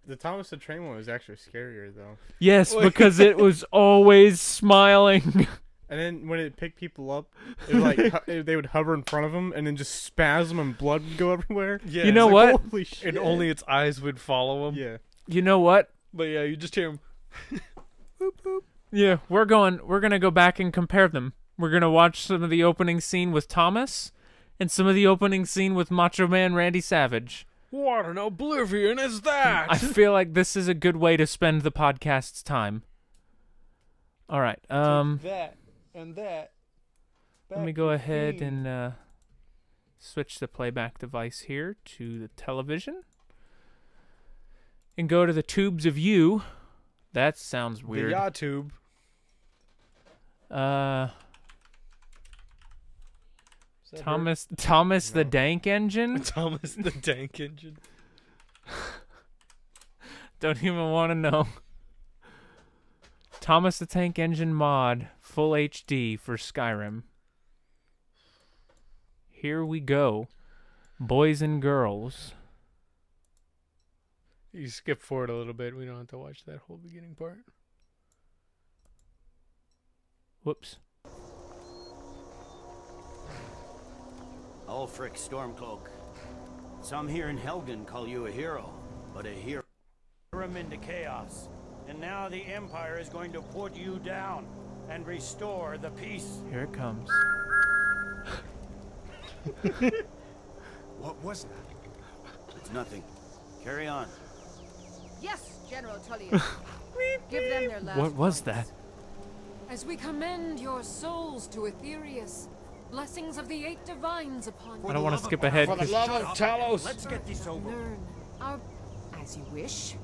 The Thomas the Train one was actually scarier though. Yes, because it was always smiling. And then when it picked people up, it was like they would hover in front of them and then just spasm and blood would go everywhere. Yeah, You know it's what? Like, holy shit. and only its eyes would follow him. Yeah. You know what? But yeah, you just hear him. Boop, boop. Yeah, we're gonna go back and compare them. We're gonna watch some of the opening scene with Thomas and some of the opening scene with Macho Man Randy Savage. What an oblivion is that? I feel like this is a good way to spend the podcast's time. All right. That and that. Let me go ahead and switch the playback device here to the television. And go to the tubes of you. That sounds weird. The YouTube. Thomas the Dank Engine? Thomas the Dank Engine. Don't even want to know. Thomas the Tank Engine mod, full HD for Skyrim. Here we go. Boys and girls. You skip forward a little bit. We don't have to watch that whole beginning part. Whoops. Ulfric Stormcloak. Some here in Helgen call you a hero, but a hero him into chaos. And now the Empire is going to put you down and restore the peace. Here it comes. What was that? It's nothing. Carry on. Yes, General Tullius. Give them their last What was words. that? As we commend your souls to Aetherius, blessings of the eight divines upon I you. don't want to skip ahead. For the 'cause- love of Talos. Let's get this over. Learn our As you wish.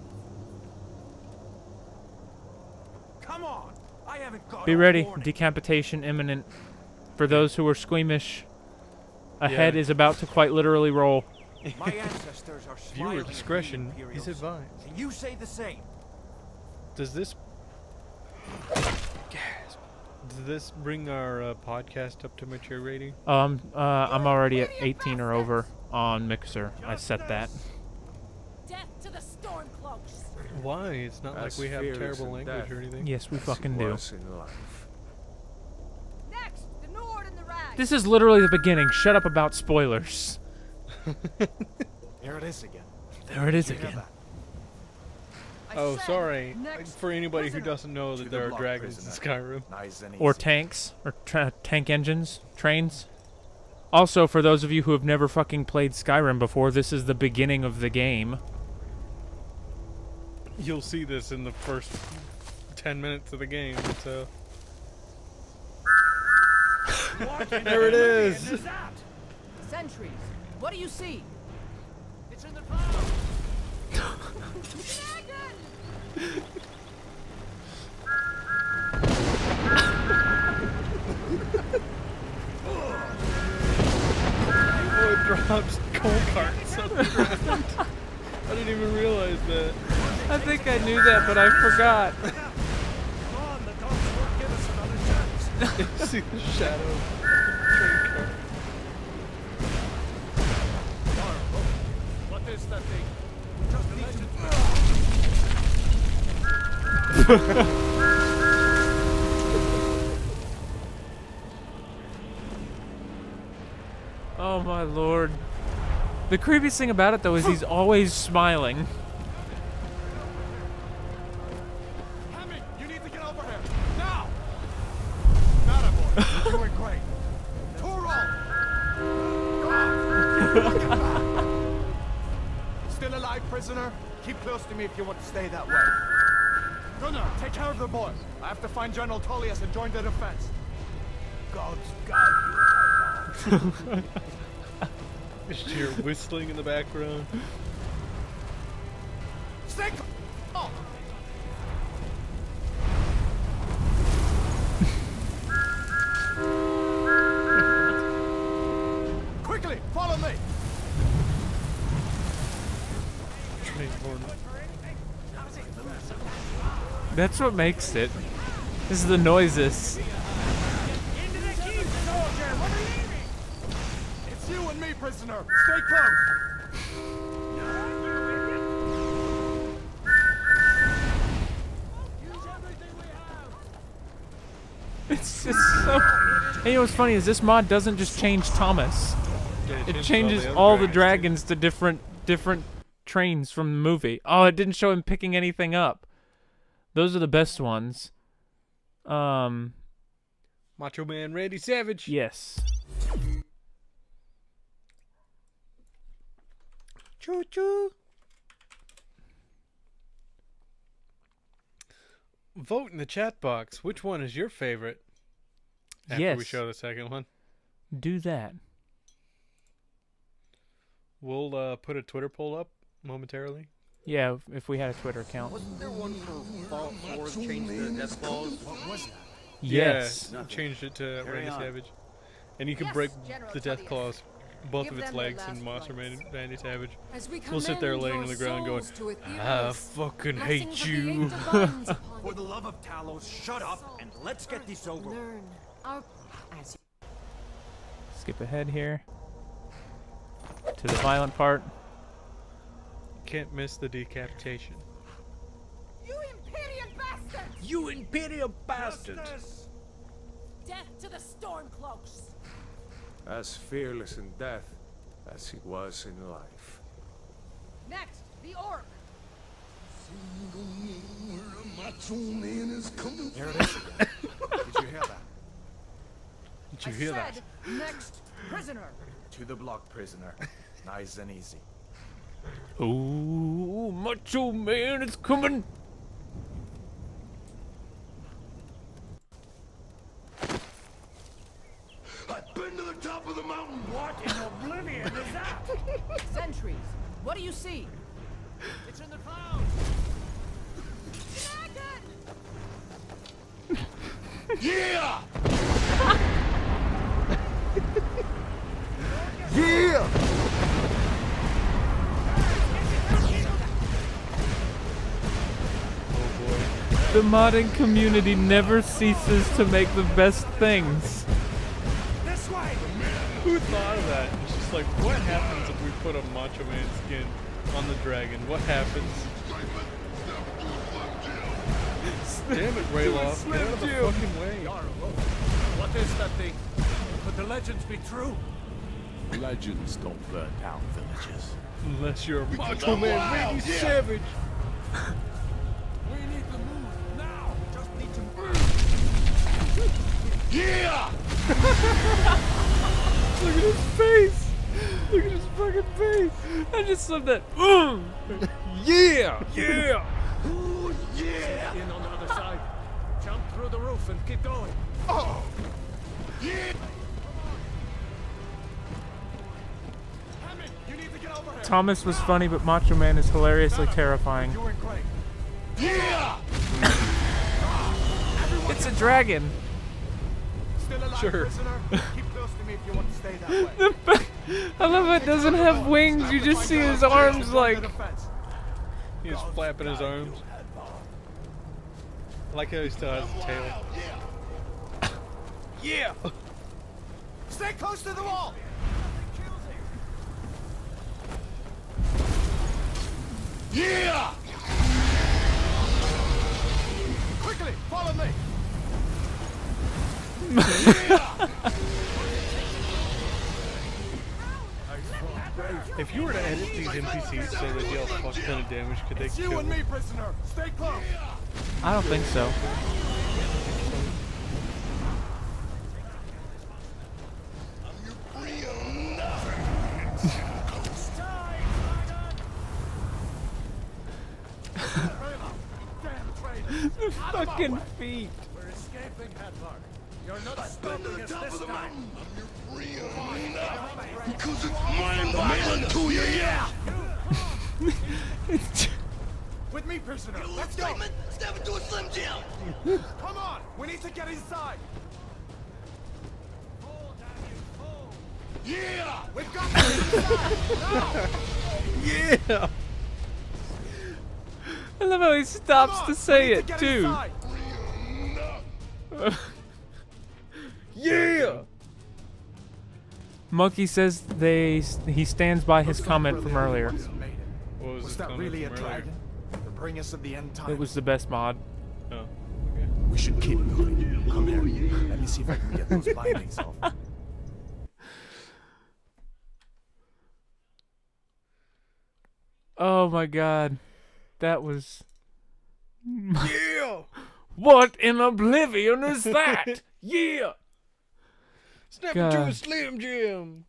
Come on. I haven't got Be all ready. morning. Decapitation imminent. For those who are squeamish, a head Yeah. is about to quite literally roll. My ancestors are smiling Viewer at the discretion Imperials. is advised. Can you say the same? Does this bring our podcast up to mature rating? I'm already at 18 or over on Mixer. I set that. death to the Stormcloaks. Why? It's not like we have terrible language or anything. Yes, we fucking do. Next, the Nord and the Rag. This is literally the beginning. Shut up about spoilers. Here it is again. There it is again. Oh, said sorry. next For anybody who prisoner. doesn't know that there are dragons in Skyrim. Or tanks. Or tank engines. Trains. Also, for those of you who have never fucking played Skyrim before, this is the beginning of the game. You'll see this in the first 10 minutes of the game, so... There it is! Sentries. What do you see? It's in the clouds. Oh, it drops coal carts on the ground. I didn't even realize that. I think I knew that, but I forgot. Come on, the dogs won't give us another chance. See the shadow of the train car. What is that thing? Just need to... Oh my lord. The creepiest thing about it, though, is he's always smiling. Hammy, you need to get over here. Now! Not boy. You're doing great. Toro! Still alive, prisoner? Keep close to me if you want to stay that way. Gunnar, take care of the boy. I have to find General Tullius and join the defense. God's God. Just hear whistling in the background. Stay calm! That's what makes it. This is the noises. Into the keep, soldier! What are you aiming? It's you and me, prisoner. Stay close. Use everything we have. It's just so. And you know what's funny is this mod doesn't just change Thomas. It changes all the dragons to different trains from the movie. Oh, it didn't show him picking anything up. Those are the best ones. Macho Man Randy Savage. Yes. Choo choo. Vote in the chat box. Which one is your favorite? After we Yes. show the second one, Do that. we'll put a Twitter poll up momentarily. Yeah, if we had a Twitter account. Wasn't there one for Fallout 4 that changed the death clause? What was that? Yes. Yeah, changed it to Carry Randy on. Savage, and you can Yes, break General the death Tullius. clause, both Give of its them their legs, and last Monster rites. Randy Savage. As we We'll sit there commend laying your on the ground going, souls to I Aetherius, fucking blessings hate of the you. eight divines upon For the love of Talos, shut up and let's get this over. Learn our as Skip ahead here to the violent part. Can't miss the decapitation. You Imperial bastards! You Imperial bastard! death to the Stormcloaks. As fearless in death as he was in life. Next, the orc. There it is. Did you hear that? Did you hear that? Said, next, prisoner. To the block, prisoner. Nice and easy. Ooh, Macho Man is coming. I've been to the top of the mountain. What in oblivion is that? Sentries. What do you see? It's in the clouds. Yeah! Yeah! The modding community never ceases to make the best things. This way! Who thought of that? It's just like, what happens if we put a Macho Man skin on the dragon? What happens? Damn it, Rayloff. Get out of the fucking way. What is that thing? Could the legends be true? Legends don't burn down villages. Unless you're a Macho Man Randy Savage. We need to move now. Just need to move. Yeah! Look at his face. Look at his fucking face. I just love that. Yeah. Yeah. Ooh, yeah! In on the other side. Jump through the roof and keep going. Oh! Yeah! Hammond, you need to get over here. Thomas was funny, but Macho Man is hilariously terrifying. You and Craig. Yeah! It's a dragon. Still alive, Sure. prisoner? Keep close to me if you want to stay that way. I love how it doesn't have wings. You just see his arms like. He's flapping his arms. I like how he still has a tail. Yeah! Stay close to the wall. Yeah! Quickly, follow me. If you were to edit these NPCs so they deal a fuck ton of damage, could they It's you kill and me, prisoner. Stay close. I don't think so. The fucking feet. We're escaping headlock. You're not stopping us this time. Because it's mine, violent to you, yeah! With me, prisoner. Let's go. Step into a Slim Jim! Come on. We need to get inside. Yeah! We've got to get inside. Now! Yeah! I love how he stops to say it too. Yeah. Monkey says he stands by his comment from earlier. What was his that comment really a from earlier? dragon? The bringers of the end time. It was the best mod. Oh. We should keep moving. Come here. Let me see if I can get those bindings off. Oh my god. That was... Yeah. What in oblivion is that? Yeah. Snap into a God. Slim Jim.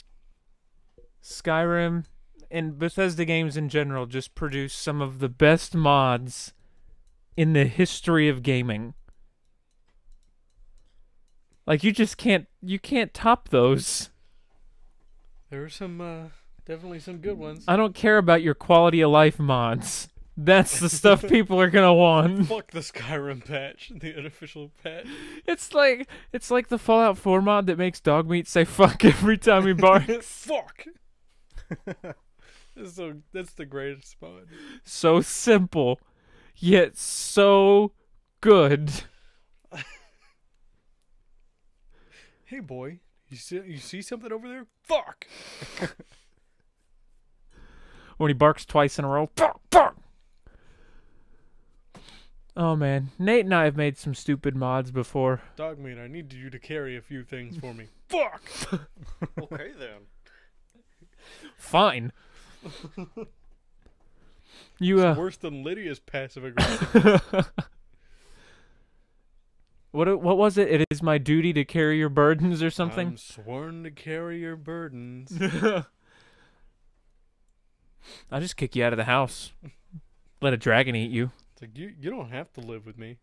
Skyrim and Bethesda games in general just produce some of the best mods in the history of gaming. Like you can't top those. There were some, definitely some good ones. I don't care about your quality of life mods. That's the stuff people are gonna want. Fuck the Skyrim patch, the unofficial patch. It's like the Fallout 4 mod that makes dog meat say fuck every time he barks. Fuck. That's the greatest mod. So simple, yet so good. Hey boy, you see something over there? Fuck. When he barks twice in a row. Fuck, fuck. Oh man, Nate and I have made some stupid mods before. Dog meat, I need you to carry a few things for me. Fuck. Okay then. Fine. You It's worse than Lydia's passive aggressive. What was it? It is my duty to carry your burdens or something? I'm sworn to carry your burdens. I'll just kick you out of the house. Let a dragon eat you. It's like you don't have to live with me.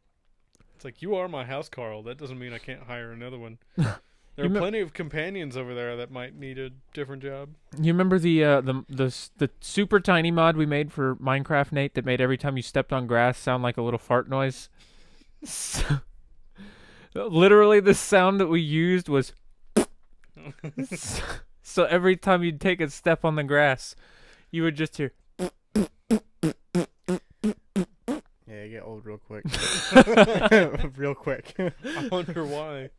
It's like you are my house, Carl. That doesn't mean I can't hire another one. There are plenty of companions over there that might need a different job. You remember the super tiny mod we made for Minecraft, Nate, that made every time you stepped on grass sound like a little fart noise? Literally, the sound that we used was... So every time you'd take a step on the grass, you would just hear... Yeah, you get old real quick. Real quick. I wonder why.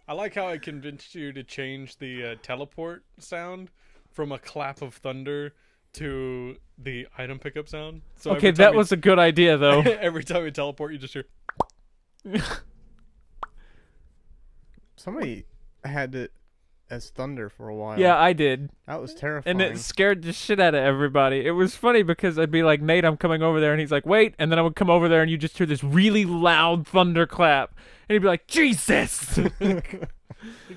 I like how I convinced you to change the teleport sound from a clap of thunder to the item pickup sound. So okay, that was a good idea, though. Every time you teleport, you just hear... Somebody had it as thunder for a while. Yeah, I did. That was terrifying. And it scared the shit out of everybody. It was funny because I'd be like, Nate, I'm coming over there. And he's like, wait. And then I would come over there and you just hear this really loud thunderclap. And he'd be like, Jesus! I think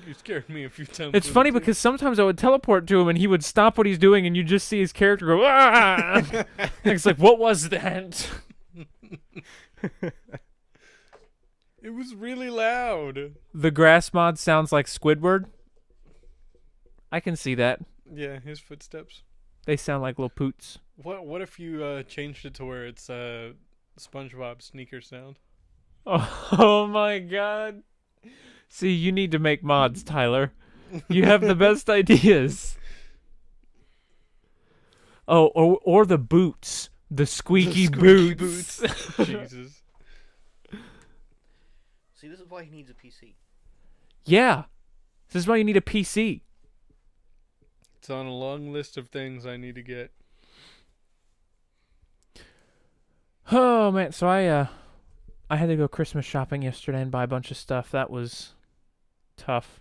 you scared me a few times. It's funny because sometimes I would teleport to him and he would stop what he's doing and you just see his character go, ah! And it's like, what was that? It was really loud. The grass mod sounds like Squidward. I can see that. Yeah, his footsteps. They sound like little poots. What if you changed it to where it's SpongeBob sneaker sound? Oh my god. See, you need to make mods, Tyler. You have the best ideas. Oh, or the boots. The squeaky boots. Jesus. See, this is why he needs a PC. Yeah. This is why you need a PC. It's on a long list of things I need to get. Oh man, so I had to go Christmas shopping yesterday and buy a bunch of stuff. That was tough.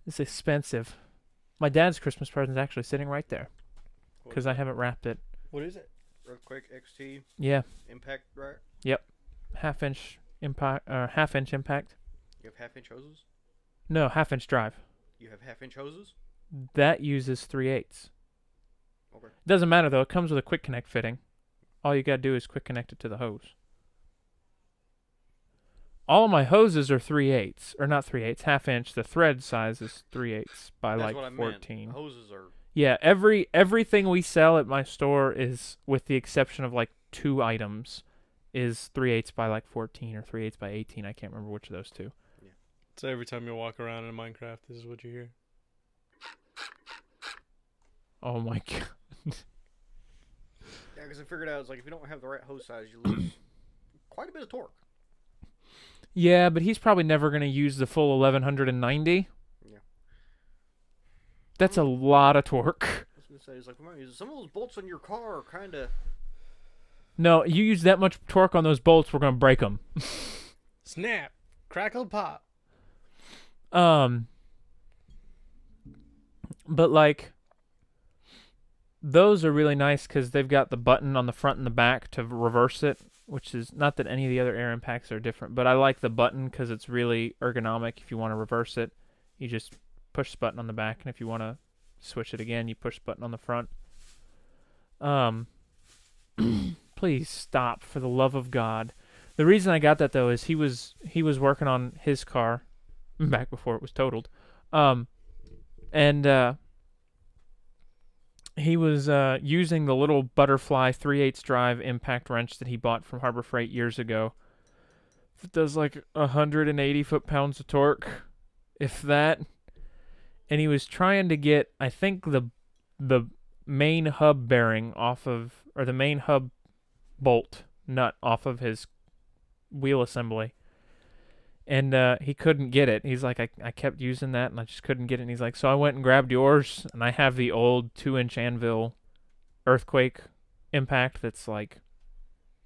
It's expensive. My dad's Christmas present's actually sitting right there because I haven't wrapped it. What is it? Earthquake XT. Yeah. Impact, right? Yep. Half-inch impact. Half-inch impact. You have half-inch hoses? No, half-inch drive. You have half-inch hoses? That uses 3/8. Okay. Doesn't matter though. It comes with a quick connect fitting. All you gotta do is quick connect it to the hose. All of my hoses are 3/8, or not 3/8, half-inch. The thread size is 3/8 by That's like what I 14. meant. Hoses are... Yeah, everything we sell at my store is, with the exception of like 2 items, is 3/8 by like 14 or 3/8 by 18. I can't remember which of those two. Yeah. So every time you walk around in Minecraft, this is what you hear. Oh my god. Yeah, because I figured out, it's like, if you don't have the right hose size, you lose quite a bit of torque. Yeah, but he's probably never going to use the full 1190. Yeah. That's a lot of torque. I was going to say, it's like, some of those bolts on your car are kind of... No, you use that much torque on those bolts, we're going to break them. Snap. Crackle pop. But, like, those are really nice because they've got the button on the front and the back to reverse it, which is not that any of the other air impacts are different, but I like the button because it's really ergonomic. If you want to reverse it, you just push the button on the back, and if you want to switch it again, you push the button on the front. Please stop, for the love of God. The reason I got that, though, is he was working on his car back before it was totaled. He was using the little butterfly 3/8 drive impact wrench that he bought from Harbor Freight years ago. It does like 180 foot-pounds of torque, if that. And he was trying to get, I think, the main hub bearing off of, or the main hub bolt nut off of his wheel assembly. And he couldn't get it. He's like, I kept using that, and I just couldn't get it. And he's like, so I went and grabbed yours, and I have the old 2-inch anvil earthquake impact that's like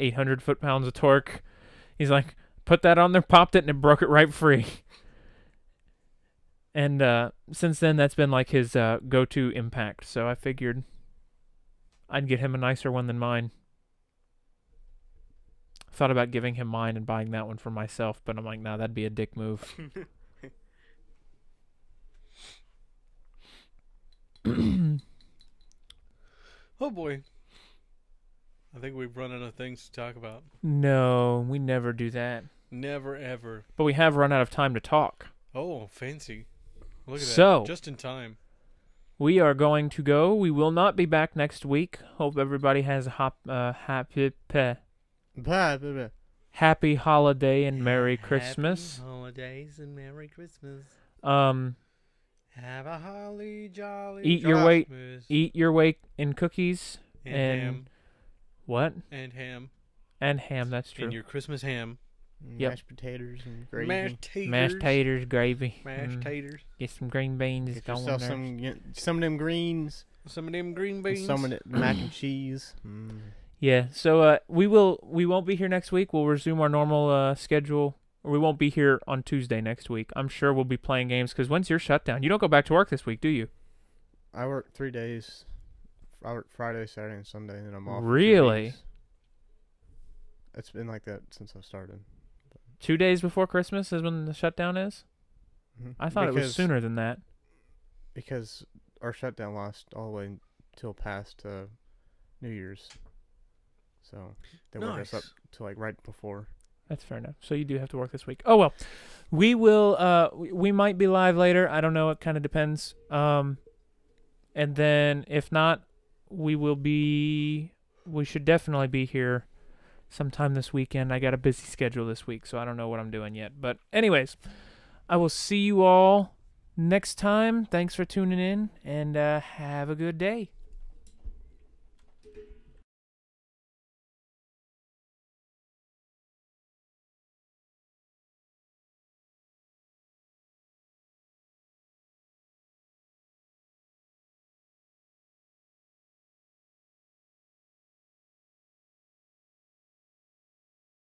800 foot-pounds of torque. He's like, put that on there, popped it, and it broke it right free. And since then, that's been like his go-to impact. So I figured I'd get him a nicer one than mine. Thought about giving him mine and buying that one for myself, but I'm like, nah, that'd be a dick move. Oh boy. I think we've run out of things to talk about. No, we never do that. Never ever. But we have run out of time to talk. Oh, fancy. Look at So, that. Just in time. We are going to go. We will not be back next week. Hope everybody has a happy holiday and Merry Christmas. Happy holidays and Merry Christmas. Have a holly jolly Eat your weight in cookies and ham. What? And ham. And ham, that's true. And your Christmas ham. Yep. Mashed potatoes and gravy. Mashed taters, gravy. Mashed taters. Get some green beans. Get yourself some of them greens. Some of them green beans. Some of the mac and cheese. Yeah, so we won't be here next week. We'll resume our normal schedule. Or we won't be here on Tuesday next week. I'm sure we'll be playing games because when's your shutdown? You don't go back to work this week, do you? I work 3 days. I work Friday, Saturday, and Sunday, and then I'm off. Really? It's been like that since I started. 2 days before Christmas is when the shutdown is? Mm-hmm. I thought it was sooner than that. Because our shutdown lasts all the way until past New Year's. So they work us up to like right before. That's fair enough. So you do have to work this week. Oh, well. We will, we might be live later. I don't know. It kind of depends. And then if not, we should definitely be here sometime this weekend. I got a busy schedule this week, so I don't know what I'm doing yet. But anyways, I will see you all next time. Thanks for tuning in, and have a good day.